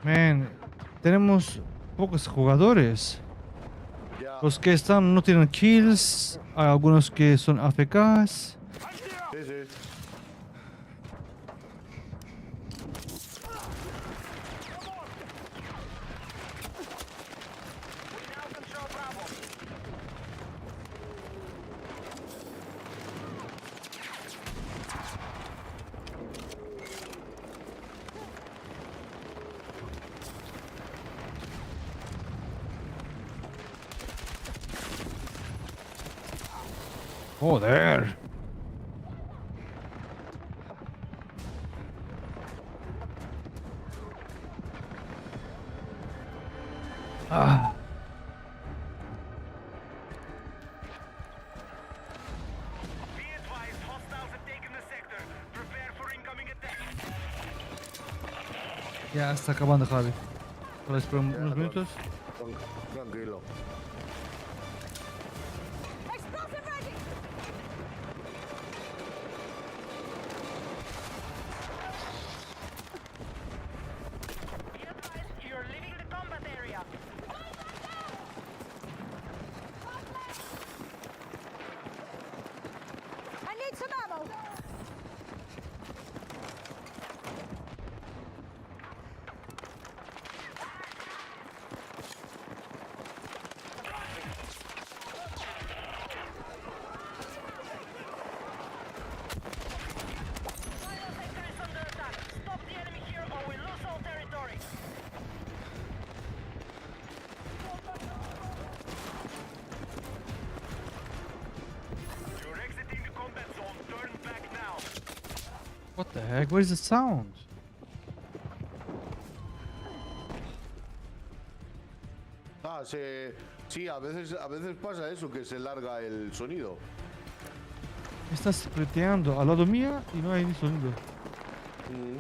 Man, tenemos pocos jugadores. Ya. Los que están no tienen kills. Hay algunos que son AFKs. Sí, sí. We now control Bravo. Joder. Ah. Be advised, hostiles have taken the sector. Prepare for incoming attack. Ya está acabando, Javi. Solo espero Ya, unos minutos. Tranquilo. Explosive ready! Be advised, you're leaving the combat area. I need some ammo! Bravo sector is under attack. Stop the enemy here or we lose all territory. You're exiting the combat zone. Turn back now. What the heck? What is the sound? Ah, sí, a veces pasa eso, que se larga el sonido. Estás spliteando al lado mía y no hay ni sonido. Mm.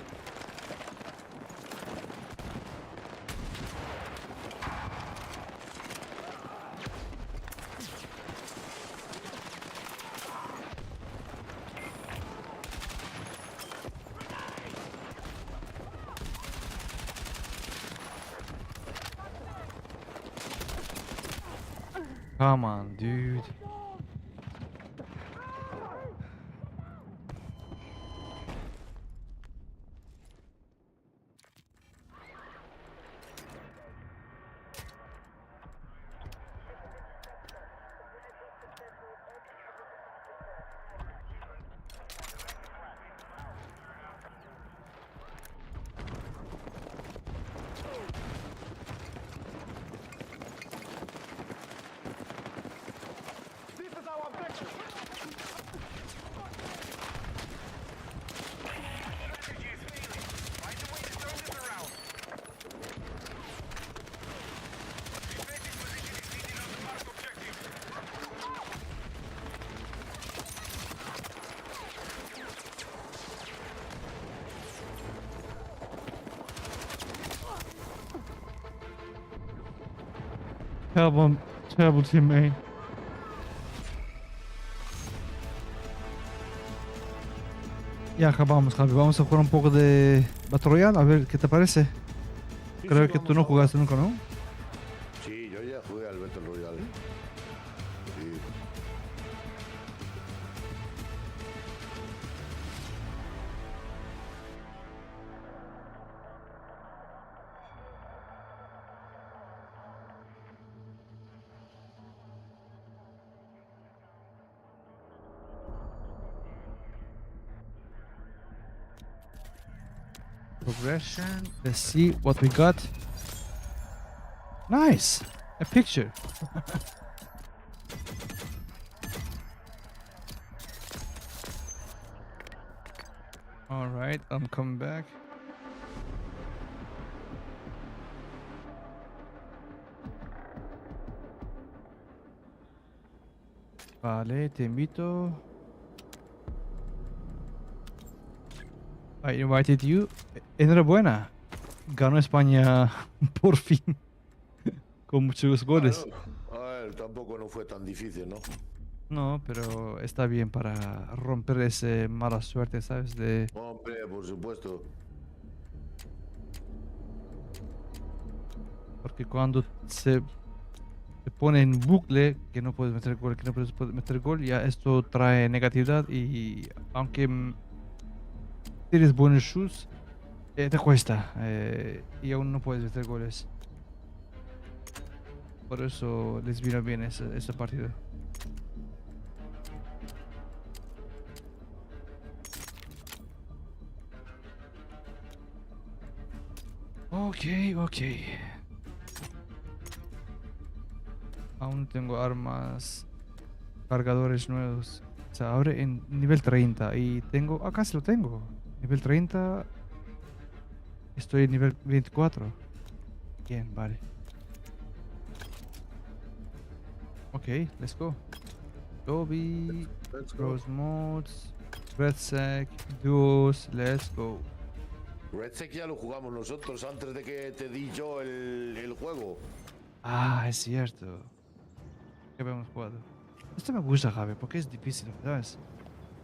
Come on, dude. This is our objective. Strategy is failing. Find a way to turn this around. Defensive position is leading on the marked objective. Terrible teammate. Ya acabamos, Javi. Vamos a jugar un poco de Battle Royale, a ver qué te parece. Sí, Creo sí, que tú vamos no a- jugaste nunca, ¿no? Sí, yo ya jugué al Battle Royale. Sí. Progression. Let's see what we got. Nice. A picture. All right, I'm coming back. Vale, te invito. I invited you. Enhorabuena. Ganó España por fin. Con muchos goles. Bueno, a ver, tampoco no fue tan difícil, ¿no? No, pero está bien para romper ese mala suerte, ¿sabes? Hombre, por supuesto. Porque cuando se pone en bucle, que no puedes meter gol, que no puedes meter gol, ya esto trae negatividad y aunque tienes buenos shoots, te cuesta y aún no puedes meter goles. Por eso les vino bien ese partido. Ok. Aún tengo armas, cargadores nuevos. Se abre en nivel 30 y tengo... Acá se lo tengo. Nivel 30. Estoy en nivel 24. Bien, vale. Ok, let's go. Dobby, Let's go. Rose Mods, Red Sack, Duos, let's go. Red Sec ya lo jugamos nosotros antes de que te di yo el juego. Ah, es cierto. Que habíamos jugado. Esto me gusta, Javi, porque es difícil, ¿sabes?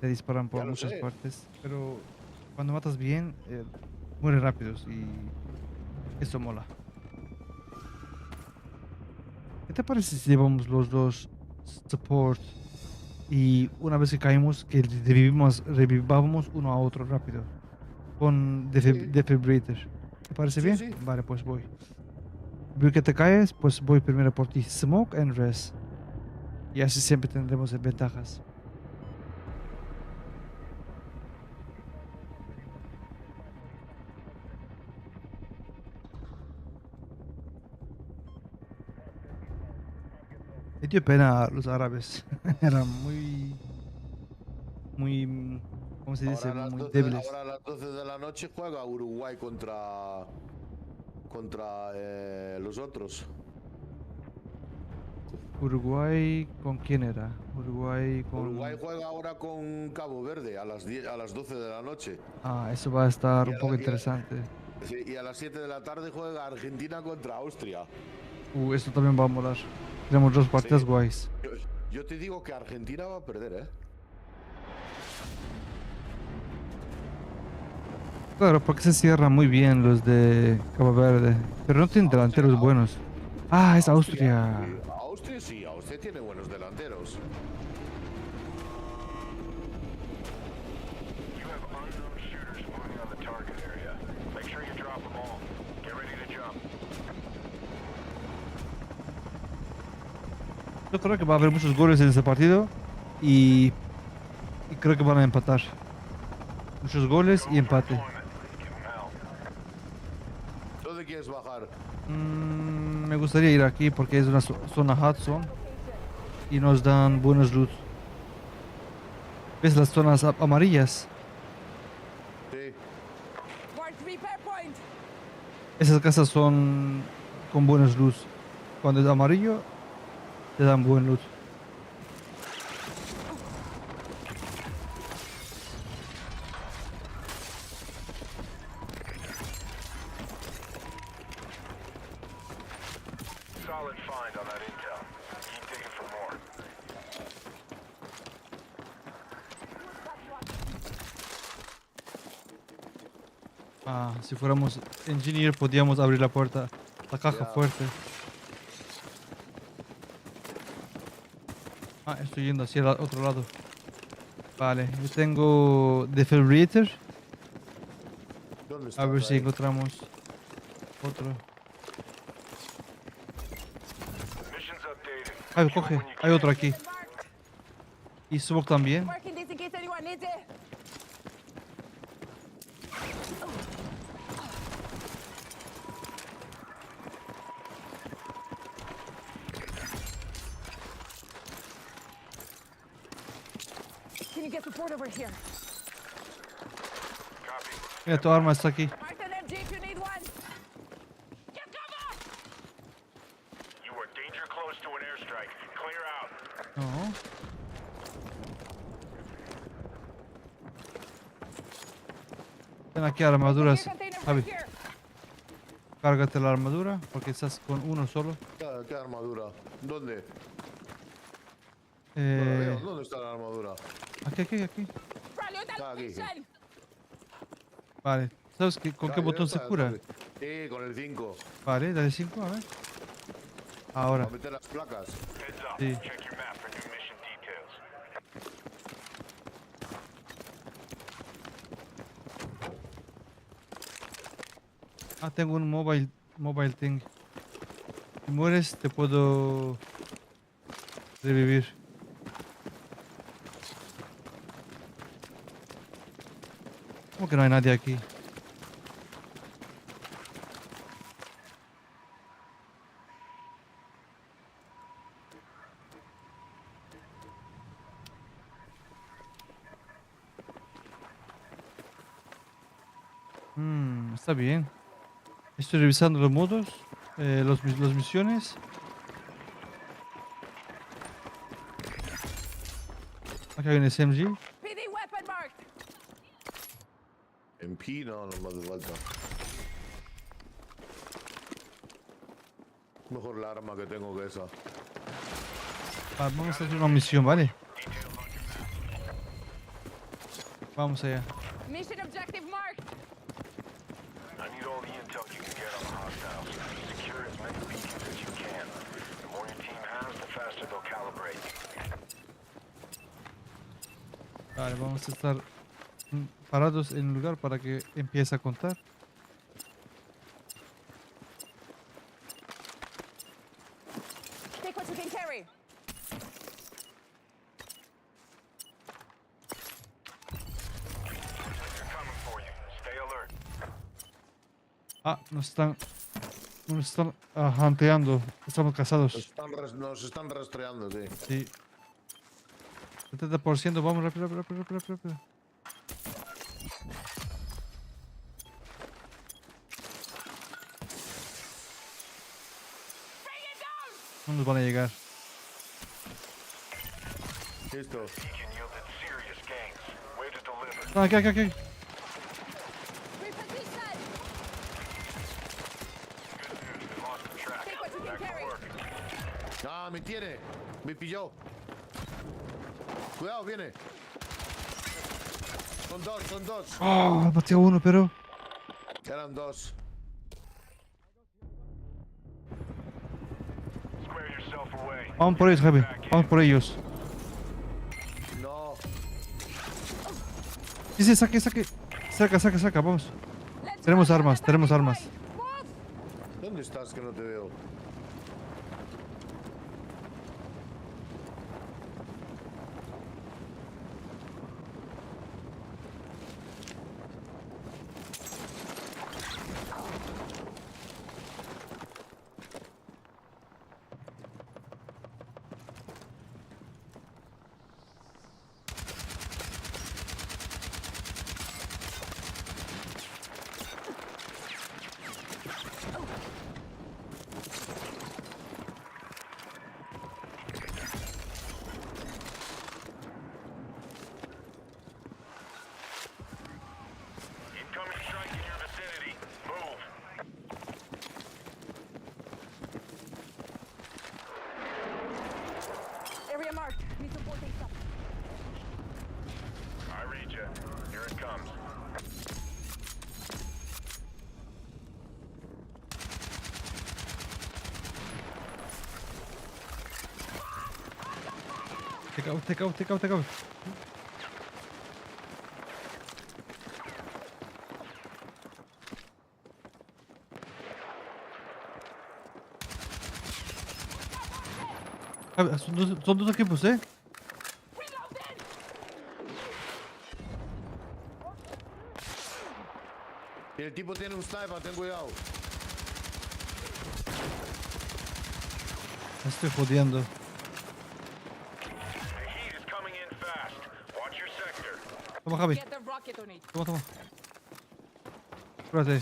Te disparan por Ya lo muchas sé. partes, pero cuando matas bien, mueren rápidos y eso mola. ¿Qué te parece si llevamos los dos support y una vez que caemos, que revivamos uno a otro rápido? Con Sí. defibrillator. ¿Te parece Sí, bien? sí. Vale, pues voy. Veo que te caes, pues voy primero por ti. Smoke and res. Y así siempre tendremos ventajas. Me dio pena a los árabes. Eran muy, ¿cómo se dice? Ahora a las Muy 12, débiles. ahora a las 12 de la noche juega Uruguay contra los otros. Uruguay, ¿con quién era? Uruguay con... Uruguay juega ahora con Cabo Verde a las 10, a las 12 de la noche. Ah, eso va a estar Y un a poco la- y a- interesante. Sí, y a las 7 de la tarde juega Argentina contra Austria. Esto también va a molar. Tenemos dos partidas Sí. guays. Yo te digo que Argentina va a perder, ¿eh? Claro, porque se cierran muy bien los de Cabo Verde. Pero no tienen delanteros buenos. Ah, es Austria. Austria sí, Austria tiene buenos delanteros. You have unknown shooters moving on the target area. Make sure you drop them all. Get ready to jump. Yo creo que va a haber muchos goles en este partido y creo que van a empatar. Muchos goles y empate. Deployment. Give 'em hell. ¿Dónde quieres bajar? Me gustaría ir aquí porque es una zona hot zone y nos dan buenos loot. ¿Ves las zonas amarillas? Sí. Mark repair point. Esas casas son con buenos loot. Cuando es amarillo, te dan buen loot. Solid find on that intel. Keep digging for more. Ah, si fuéramos engineer podíamos abrir la puerta, la caja Ya. fuerte. Ah, estoy yendo hacia el otro lado. Vale, yo tengo defibrillator. ¿Dónde A estás? ver si ahí? encontramos otro. Mission's updated. Ay, coge, hay otro aquí. Marked. Y smoke también. Marking this in case anyone needs it. Can you get support over here? Mira, tu arma está aquí. Mark an MG if you need one. Get cover! You are danger close to an airstrike. Clear out. No. Ten aquí armaduras. Gear container Javi, right here. cárgate la armadura porque estás con uno solo. ¿Qué armadura? ¿Dónde? No la veo. Eh, ¿Dónde está la armadura? aquí. Prelude Ah, aquí. mission. Vale. ¿Sabes con qué Ah, botón ya se está, cura? ¿dónde? Sí, con el 5. Vale, dale 5, a ver. Ahora. A meter las placas. Heads up. Sí. Check your map for new mission details. Ah, tengo un mobile thing. Si mueres, te puedo revivir. ¿Cómo que no hay nadie aquí? Está bien. Estoy revisando los modos, los misiones. Aquí hay un SMG. PD weapon marked. En P no me hace falta. Mejor la arma que tengo que esa. Vamos a hacer una misión, ¿vale? Vamos allá. Mission objective marked. I need all the intel you can get on the hostiles. Secure as many beacons as you can. The more your team has, the faster they'll calibrate. Vale, vamos a estar parados en un lugar para que empiece a contar. Take what you can carry. They're coming for you. Stay alert. Ah, nos están hanteando. Estamos casados. Nos están rastreando, sí. Sí. 70%, vamos rápido, rápido. No nos van a llegar. Listo. Beacon yielded serious gains. Way to deliver. Ah, aquí. Reposition. Good news. They lost the track. Take what you can Back to carry. work. Ah, me tiene. Me pilló. Cuidado, viene. Son dos. Ah, batió uno, pero. Eran dos. Square yourself away. Vamos por ellos, Javi. Vamos por ellos. No. Sí, saque. Saca, vamos. Let's Tenemos go. armas, tenemos armas. Move. ¿Dónde estás que no te veo? Incoming strike in your vicinity. Move. Area marked. Need supporting stuff. I read you. Here it comes. Take out. Javi, son dos equipos, ¿eh? Reloading. Y el tipo tiene un sniper, ten cuidado. Me estoy jodiendo. The heat is coming in fast. Watch your sector. Toma, Javi. Get the rocket on it. Toma. Espérate.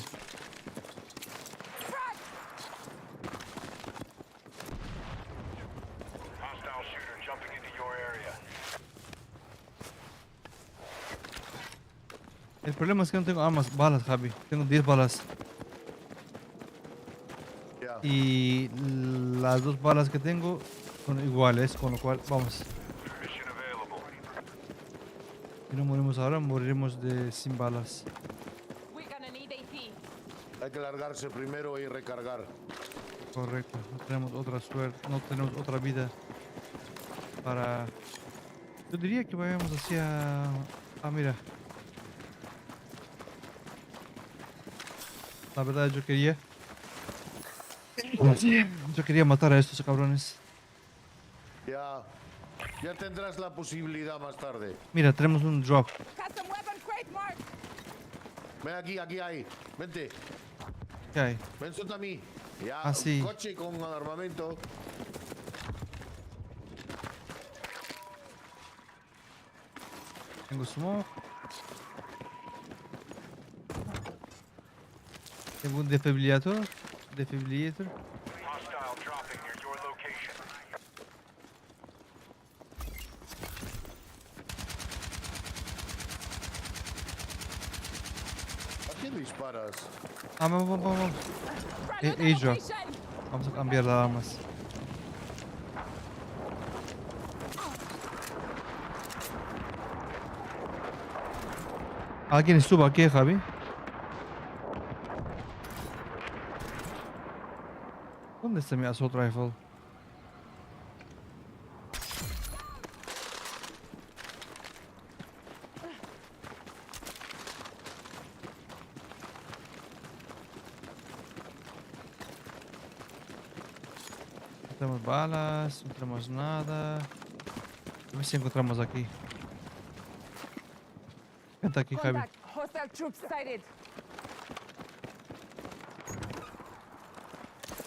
Hostile shooter jumping into your area. El problema es que no tengo balas, Javi. Tengo 10 balas. Ya. Y las 2 balas que tengo son iguales, con lo cual, vamos. Mission available. Si no morimos ahora, moriremos sin balas. We're gonna need AT. Hay que largarse primero y recargar. Correcto. No tenemos otra suerte, no tenemos otra vida para... Yo diría que vayamos hacia... Ah, mira. La verdad yo quería... Yo quería matar a estos cabrones. Ya. Ya tendrás la posibilidad más tarde. Mira, tenemos un drop. Custom weapon crate mark. Ven aquí hay. Vente. ¿Qué hay? Ven, suelta a mí. Ya, Ah, sí. un coche con armamento. Tengo smoke. Tengo un defibrillator. Defibrillator. Hostile dropping near your location. ¿A quién disparas? Ah, vamos. Front Asia. location. Vamos a cambiar las armas. ¿Alguien estuvo aquí, Javi? ¿Dónde está mi assault rifle? No tenemos balas, no tenemos nada. A ver si encontramos aquí. Vente aquí, Javi. Contact. Hostile troops sighted.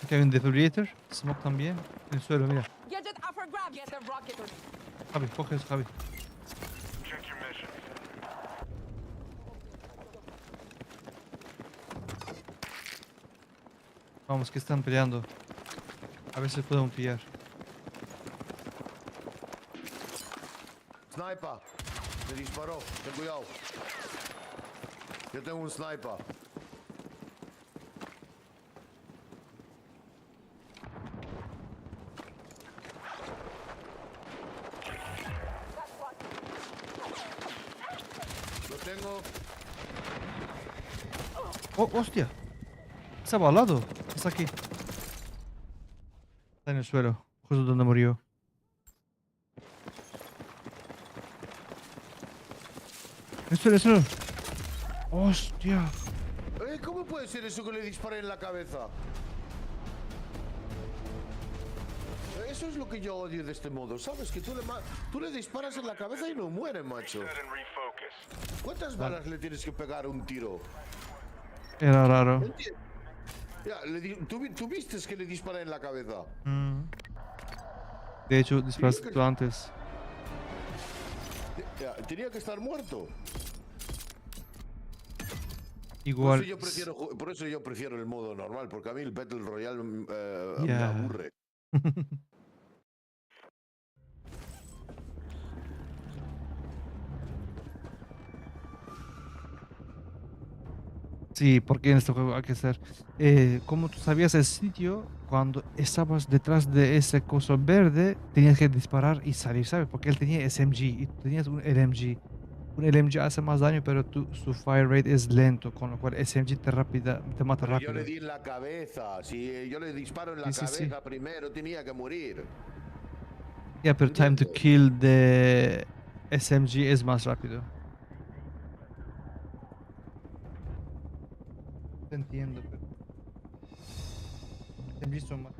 Aquí hay un defibrillator. Smoke también. En el suelo, mira. Gadget up for grabs. Get the rocket. Javi, coge eso, Javi. Check your mission. Vamos, que están peleando. A ver si podemos pillar. Sniper. Me disparó. Ten cuidado. Yo tengo un sniper. Lo tengo. ¡Oh, hostia! Estaba al lado. Está aquí. Está en el suelo. Justo donde murió. ¡Espera! ¡Hostia! ¿Cómo puede ser eso que le disparé en la cabeza? Eso es lo que yo odio de este modo, ¿sabes? Que tú le disparas en la cabeza y no muere, macho. Set and refocus. ¿Cuántas balas le tienes que pegar a un tiro? Era raro. Ya, ¿tú viste que le disparé en la cabeza? Mm. De hecho, disparaste tú antes. Ya, tenía que estar muerto. Igual. Por eso yo prefiero el modo normal, porque a mí el Battle Royale me Ya. aburre. Sí, porque en este juego hay que ser. Como tú sabías el sitio, cuando estabas detrás de ese coso verde, tenías que disparar y salir, ¿sabes? Porque él tenía SMG y tú tenías un LMG. Un LMG hace más daño, pero su fire rate es lento, con lo cual SMG te mata Pero rápido. yo le di en la cabeza. Si yo le disparo en la Sí, sí, sí. cabeza primero, tenía que morir. Ya, pero time to kill de SMG es más rápido. Te entiendo, pero... SMG son más...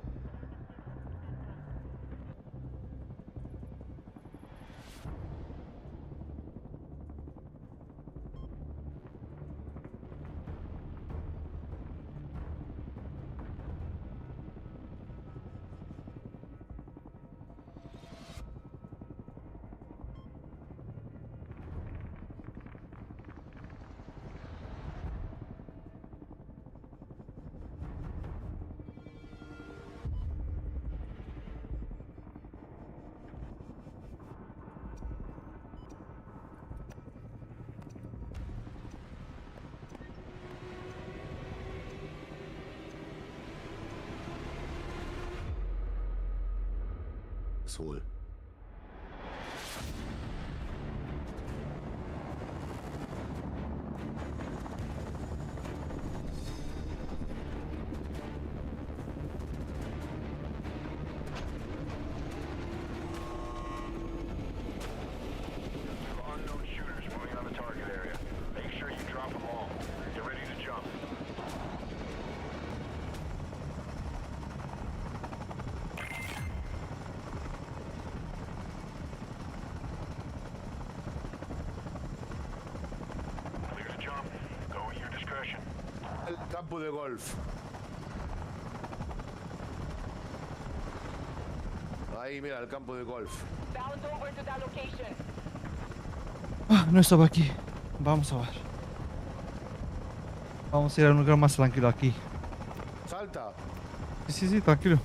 asshole. Unknown shooters moving on the target area. Make sure you drop them all. Get ready to jump. Clear to jump. Go at your discretion. El campo de golf. Ahí, mira, el campo de golf. Bound over to that location. Ah, no estaba aquí. Vamos a ver. Vamos a ir a un lugar más tranquilo aquí. Salta. Sí, sí, tranquilo.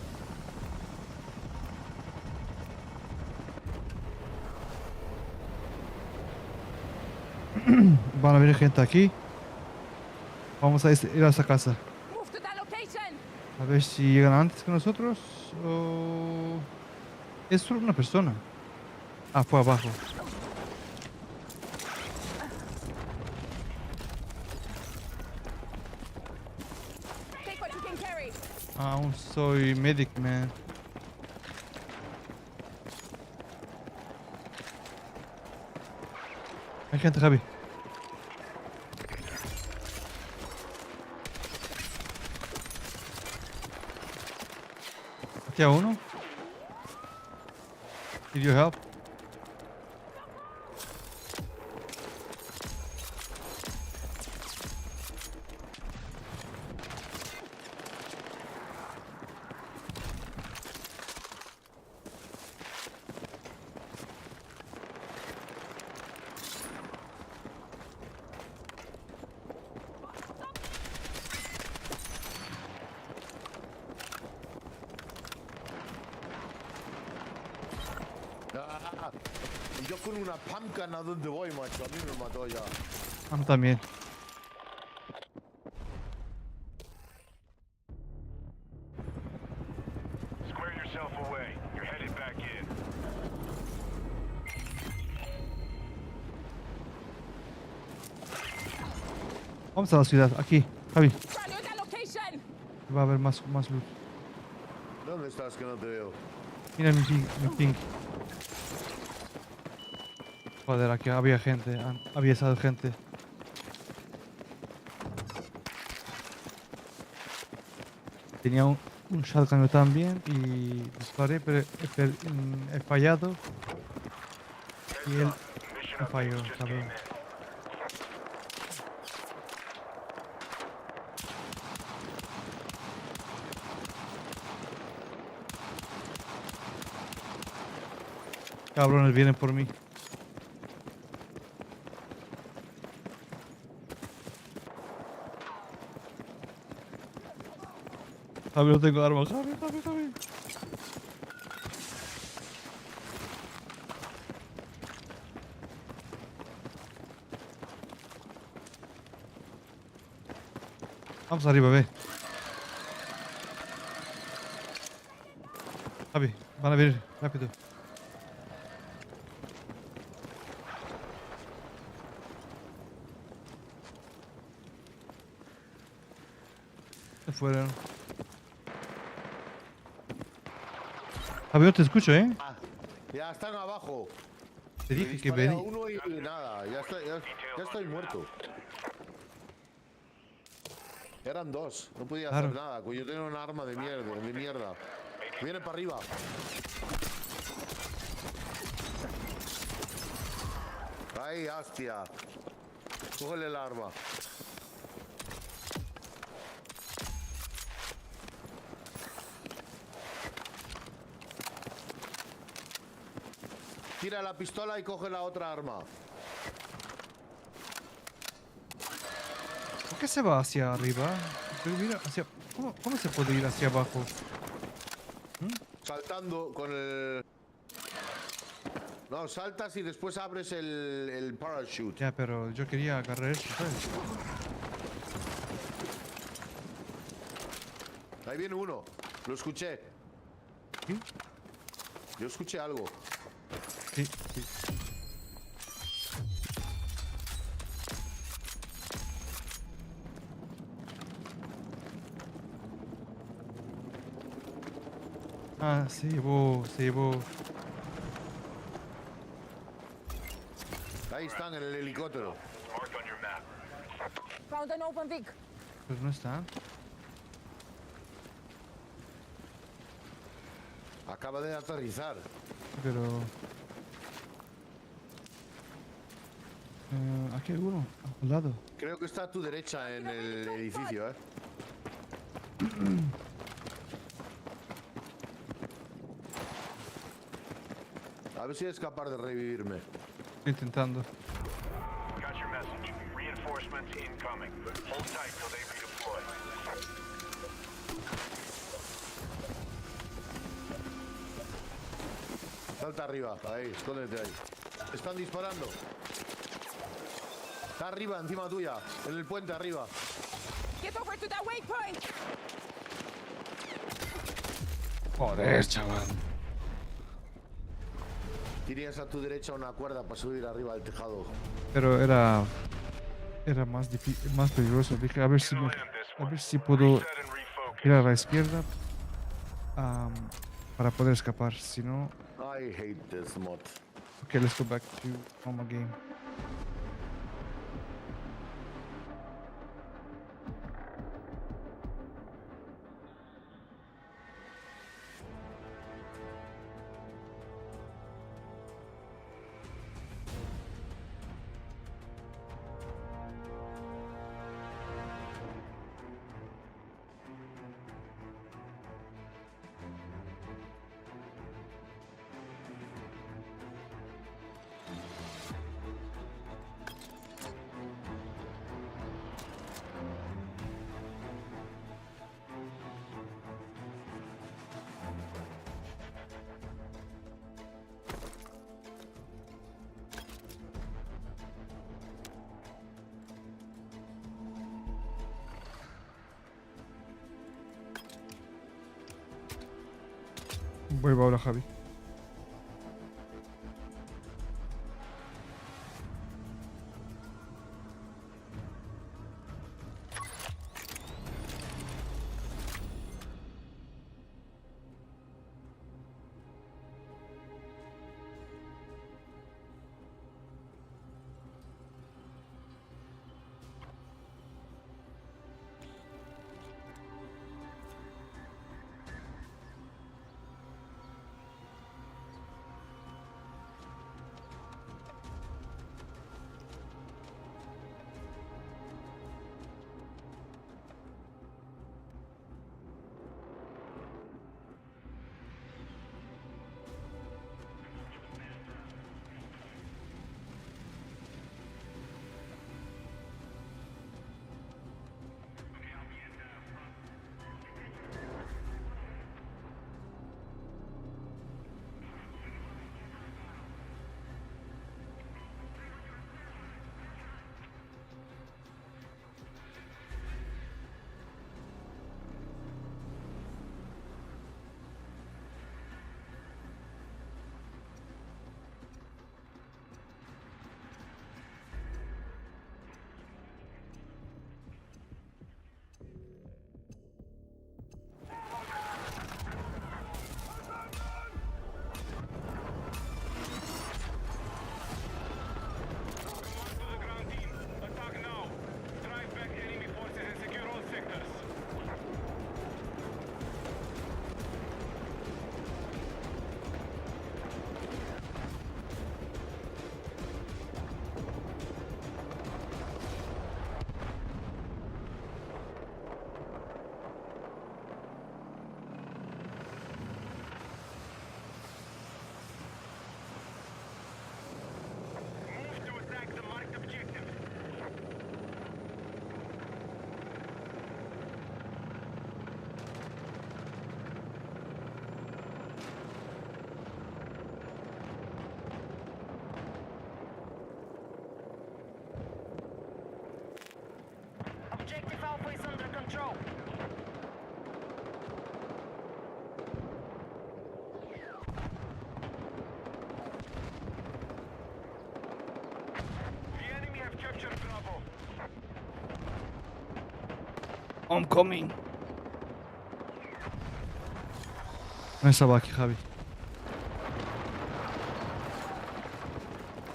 Van a venir gente aquí. Vamos a ir a esa casa. Move to that location. A ver si llegan antes que nosotros o... Es solo una persona. Ah, fue abajo. Take what you can carry. Aún soy medic, man. Hay gente, Javi. Aquí a uno. Need your help? Ah, y yo con una pumpkin a dónde voy, macho. A mí me mató ya. A mí también. Square yourself away. You're headed back in. Vamos a la ciudad, aquí. Javi, Value that location. va a haber más loot. ¿Dónde estás que no te veo? Mira mi ping. Joder, aquí había gente. Había esa gente. Tenía un shotgun yo también y disparé, pero he fallado. Y él Mission me falló, updates just cabrón. came in. Cabrones vienen por mí. Javi, no tengo armas. Javi. Vamos arriba, ve. Javi, van a venir, rápido. Se fueron. Javi, no te escucho, ¿eh? Ah, ya están abajo. Te Le dije que disparé a ven. uno y nada. Ya estoy muerto. Eran dos. No podía hacer Claro. nada. Yo tenía un arma de mierda. Viene para arriba. Ahí, hostia. Cógele el arma. Tira la pistola y coge la otra arma. ¿Por qué se va hacia arriba? Pero mira, ¿cómo se puede ir hacia abajo? Saltando con el... No, saltas y después abres el parachute. Ya, pero yo quería agarrar eso, ¿sabes? Ahí viene uno. Lo escuché. ¿Sí? Yo escuché algo. Sí, sí. Ah, se llevó, se llevó. Ahí están en el helicóptero. Marked on your map. Found an open Vic. Pues no está. Acaba de aterrizar. Pero... aquí hay uno, al lado. Creo que está a tu derecha en el edificio, ¿eh? A ver si es capaz de revivirme. Estoy intentando. Got your message. Reinforcements incoming. Hold tight till they redeploy. Salta arriba, ahí, escóndete ahí. Están disparando. Está arriba, encima tuya, en el puente arriba. Get over to that waypoint. Joder, chaval. Tienes a tu derecha una cuerda para subir arriba del tejado. Pero era... Era más difícil, más peligroso. Dije, a ver si, a ver si puedo Set and refocus. ir a la izquierda para poder escapar. Si no... I hate this mod. Okay, let's go back to normal game. Vuelvo ahora, Javi. I'm coming. No estaba aquí, Javi.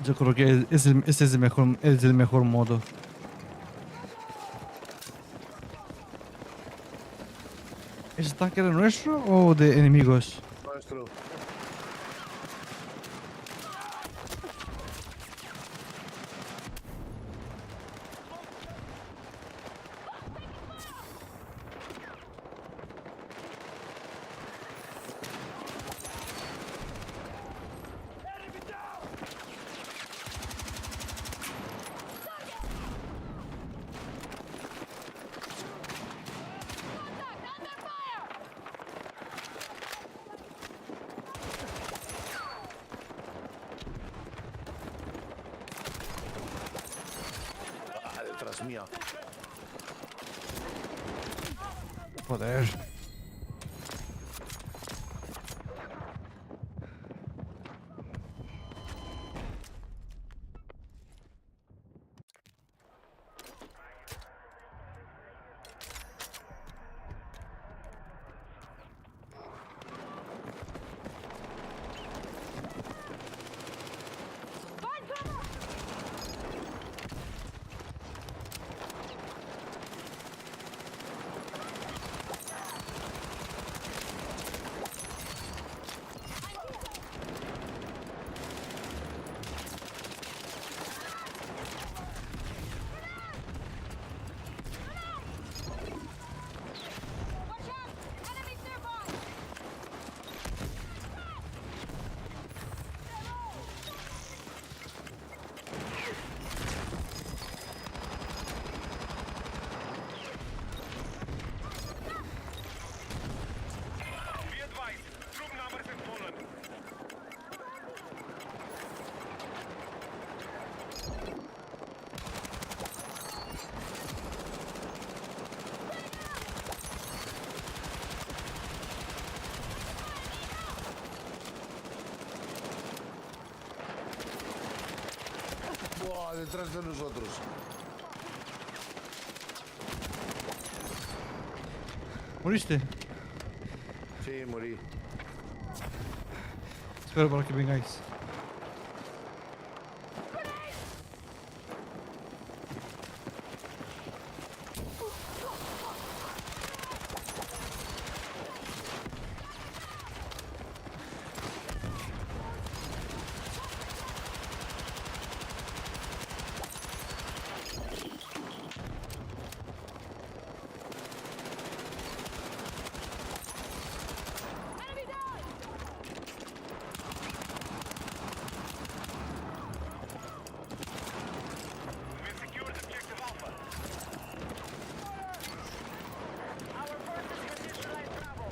Yo creo que este es el mejor modo. ¿Ese tanque era nuestro o de enemigos? Nuestro. Ah, detrás mía. Joder. Find cover! Watch out! Enemies nearby! Be advised, troop numbers have fallen. Buah, detrás de nosotros. ¿Moriste? Sí, morí. Espero para que vengáis. Enemy down! We've secured objective Alpha. Our forces have neutralized Bravo.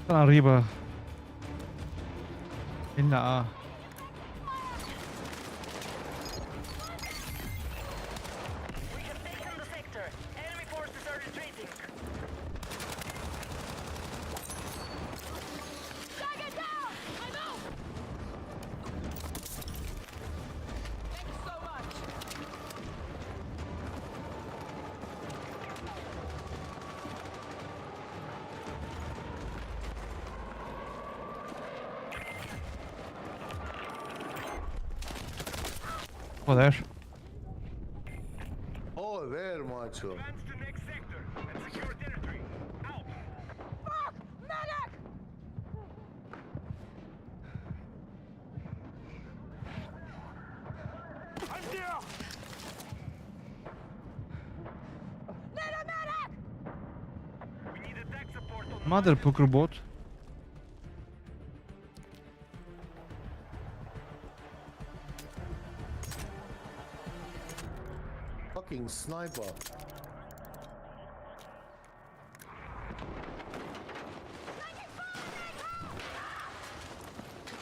Están arriba. En la A. We have taken the sector. Enemy forces are retreating. Target down! I'm out! Thanks so much. Joder. Joder, macho. Advance to next sector and secure territory. Out. Fuck! Medic! I'm here. Need a medic! We need attack support on Mother poker bot. Fucking sniper.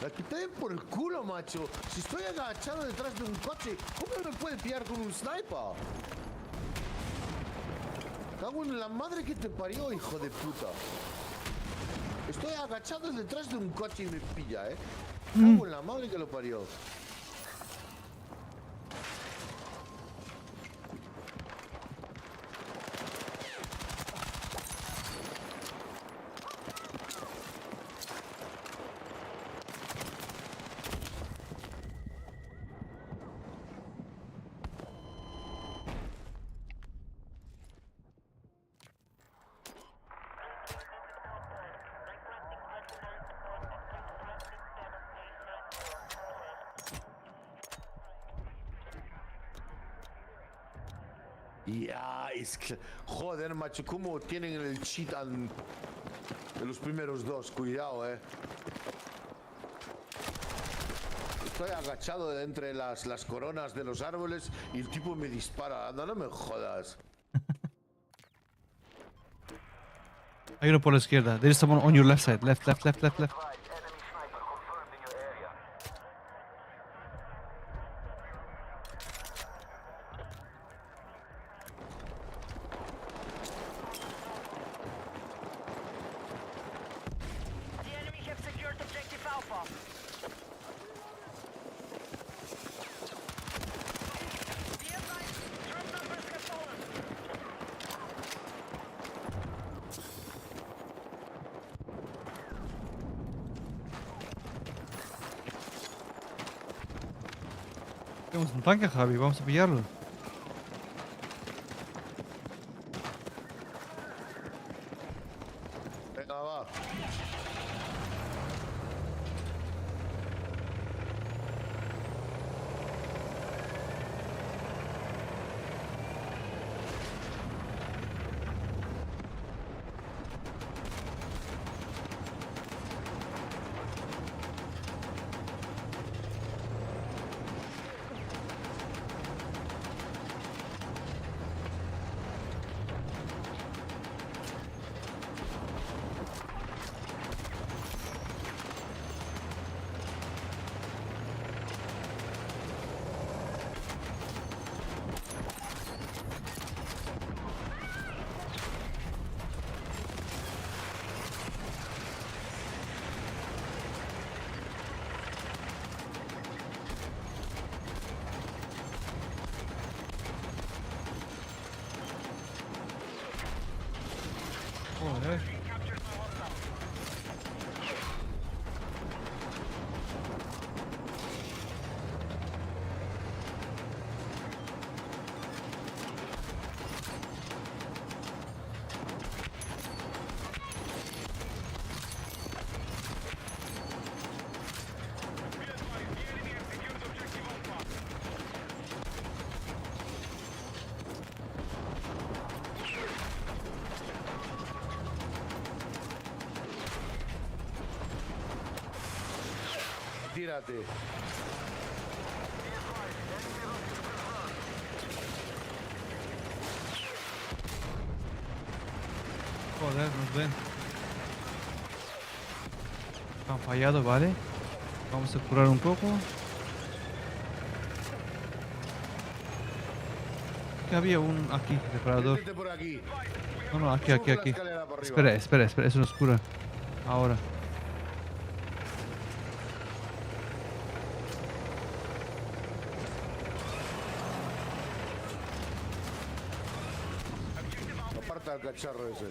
La quité por el culo, macho. Si estoy agachado detrás de un coche, ¿cómo me puede pillar con un sniper? Cago en la madre que te parió, hijo de puta. Estoy agachado detrás de un coche y me pilla, Cago en la madre que lo parió. Ya, es que... Joder, macho, cómo tienen el cheat de los primeros dos. Cuidado, Estoy agachado entre las coronas de los árboles y el tipo me dispara. Anda, no me jodas. Hay uno por la izquierda. There is someone on your left side. Left. Enemy sniper confirmed in your area. The enemy have secured objective Alpha. Be advised, drum numbers have fallen. Tenemos un tanque, Javi. Vamos a pillarlo. Venga, va. Joder. Tírate. Joder, nos ven. Han fallado, ¿vale? Vamos a curar un poco. Que había un aquí, reparador. Métete por aquí. No, aquí, Sube la aquí. escalera para arriba. Espera, eso nos cura. Ahora. Aparta el cacharro ese.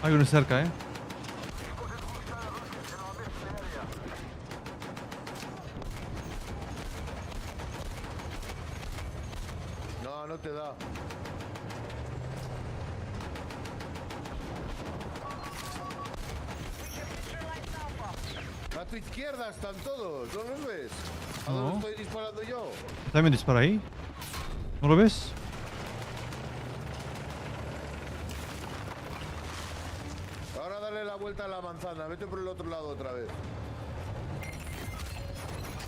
Hay uno cerca, No, no te da. A tu izquierda están todos, ¿no los ves? ¿A dónde No. estoy disparando yo? También dispara ahí. ¿No lo ves? Ahora dale la vuelta a la manzana, vete por el otro lado otra vez.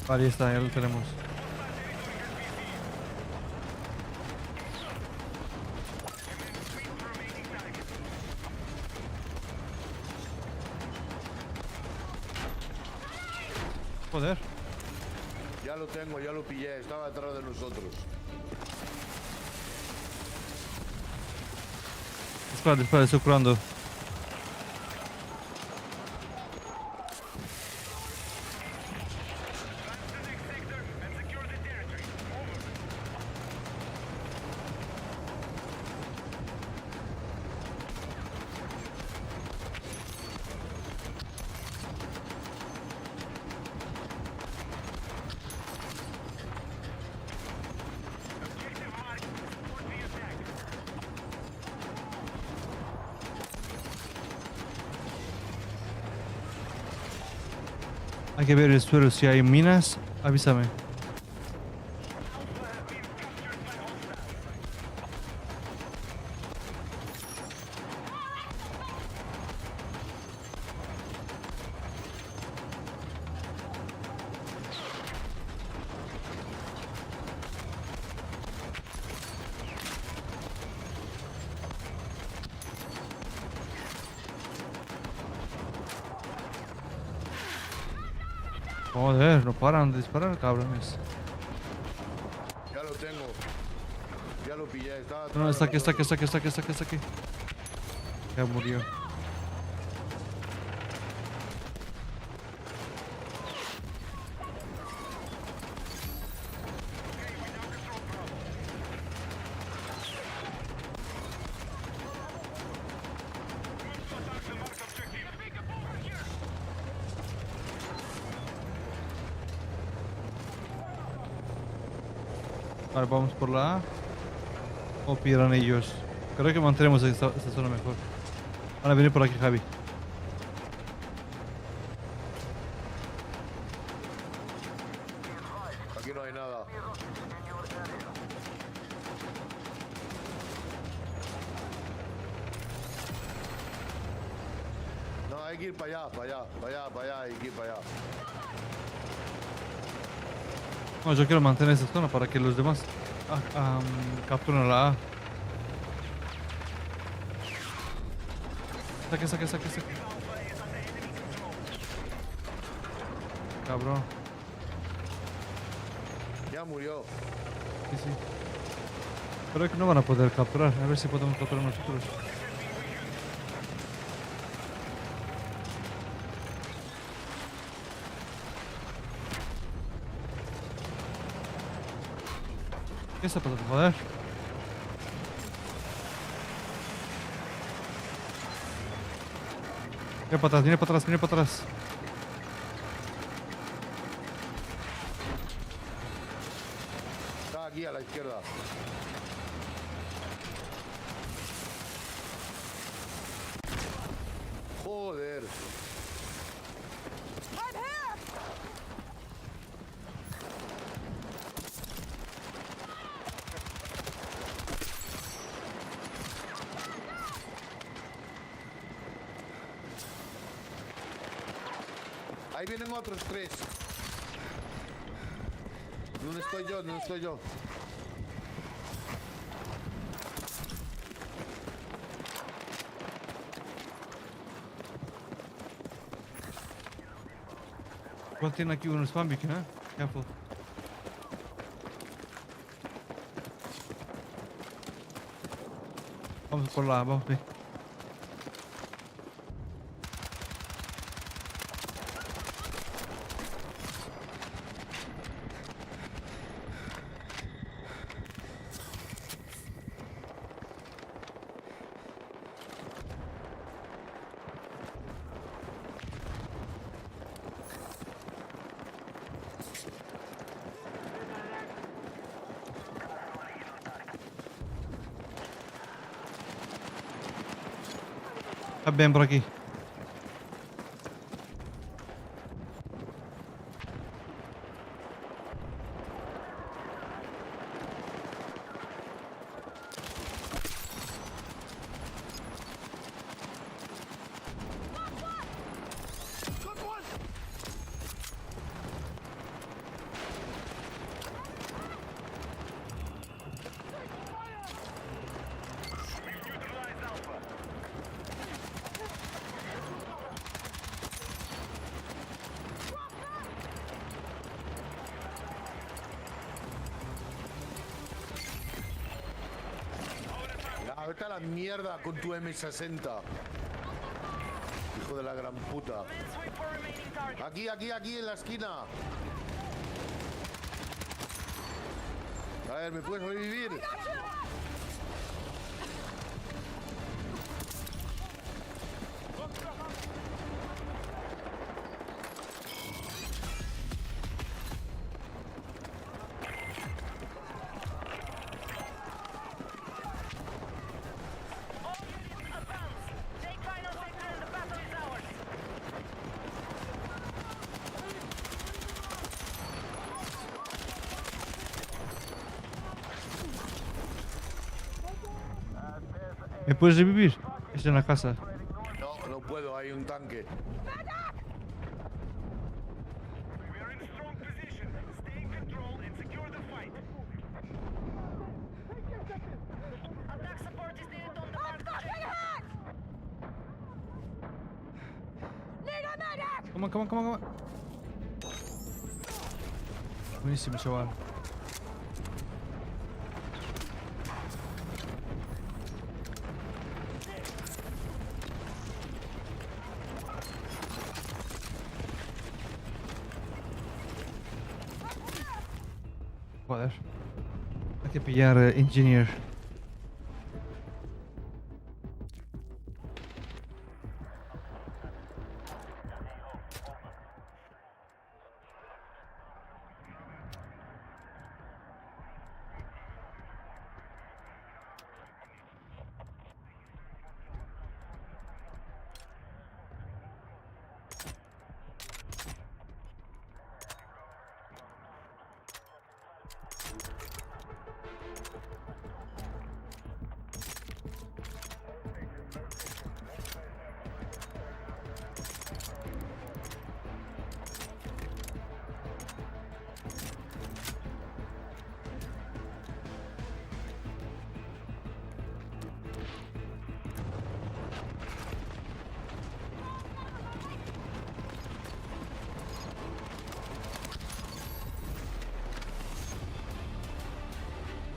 Vale, ahí está, ya lo tenemos. Joder. Ya lo tengo, ya lo pillé. Estaba detrás de nosotros. Espera, estoy curando. Hay que ver el suelo. Si hay minas, avísame. Joder, no paran de disparar, cabrones. Ya lo tengo. Ya lo pillé. Estaba No, detrás está de aquí. nosotros. Ya murió. Vale, vamos por la A. O pierdan ellos. Creo que mantenemos esta zona mejor. Van a venir por aquí, Javi. Aquí no hay nada. No, hay que ir para allá, hay que ir para allá. No, yo quiero mantener esta zona para que los demás capturen la A. Saque. Cabrón. Ya murió. Sí. Creo que no van a poder capturar. A ver si podemos capturar nosotros. ¿Qué está pasando? Joder. Viene para atrás. Está aquí a la izquierda. Joder. I'm here! Ahí vienen otros 3. ¿Dónde estoy yo? Igual tiene aquí unos zombies, ¿eh? Careful. Vamos por la A, vamos. Ven por aquí. la mierda con tu M60. Hijo de la gran puta. Aquí, en la esquina. A ver, ¿me puedes revivir? ¿Me puedes revivir? Estoy en la casa. No, no puedo, hay un tanque. We are in a strong position. Stay in control and secure the fight. Attack support is needed on the mark. Need a medic! Come on, come on, come on, come on. Buenísimo, chaval. Joder. Hay que pillar Engineer.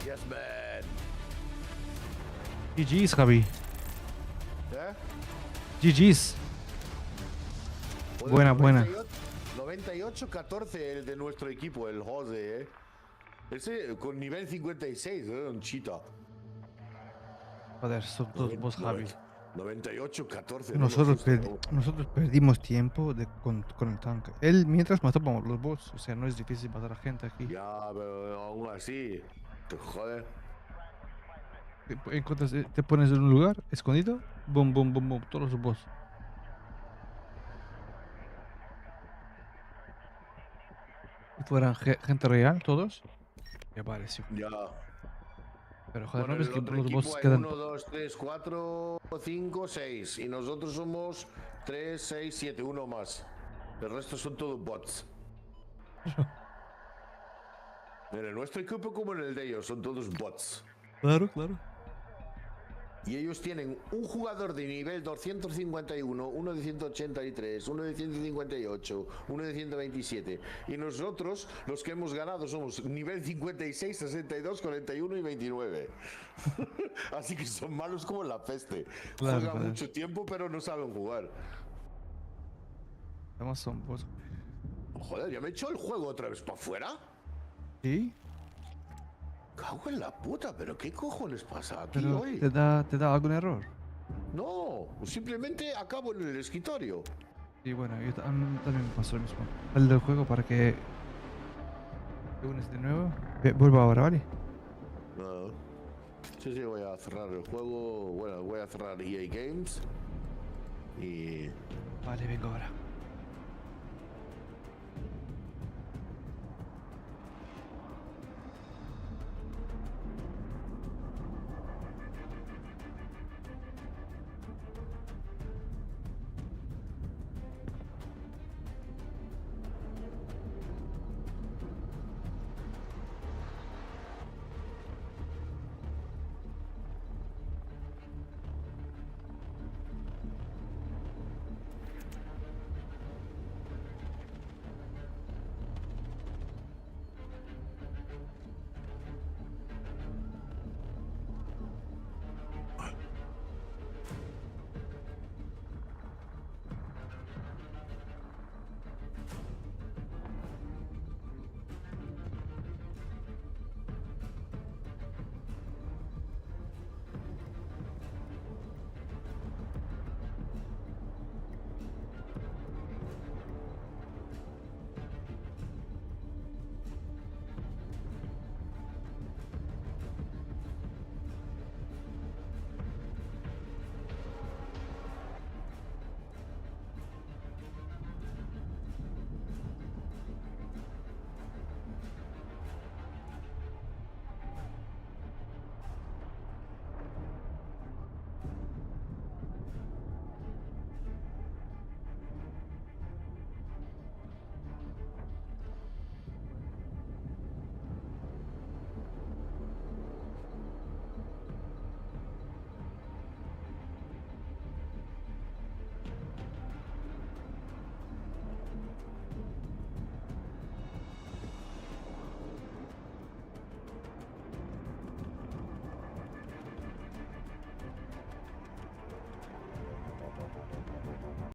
Yes, man. GG's, Javi. ¿Eh? GG's. Joder, Buena, buena. 98-14 el de nuestro equipo, el Jose, ¿eh? Ese con nivel 56, un chita. Joder, son dos boss, Javi. 98-14. Nosotros perdimos tiempo con el tanque. Él mientras matábamos los boss. O sea, no es difícil matar a gente aquí. Ya, pero aún así, te jode. Te pones en un lugar escondido. Boom, boom, boom, boom. Todos los boss. Si fueran gente real, todos. Ya parece. Ya. Pero joder, Bueno, ¿no ves el que otro los equipo boss hay quedan? 1, 2, 3, 4, 5, 6. Y nosotros somos 3, 6, 7, uno más. El resto son todos bots. En el nuestro equipo como en el de ellos, son todos bots. Claro, claro. Y ellos tienen un jugador de nivel 251, uno de 183, uno de 158, uno de 127. Y nosotros, los que hemos ganado, somos nivel 56, 62, 41 y 29. Así que son malos como la peste. Claro, Juegan claro. mucho tiempo, pero no saben jugar. Además son boss. Joder, ¿ya me he hecho el juego otra vez para afuera? ¿Sí? Cago en la puta, pero ¿qué cojones pasa aquí Pero hoy? te da algún error. No, simplemente acabo en el escritorio. Y bueno, a mí también me pasó lo mismo. Sal del juego para que te unes de nuevo. Vuelvo ahora, ¿vale? No. Sí, voy a cerrar el juego. Bueno, voy a cerrar EA Games. Y Vale, vengo ahora.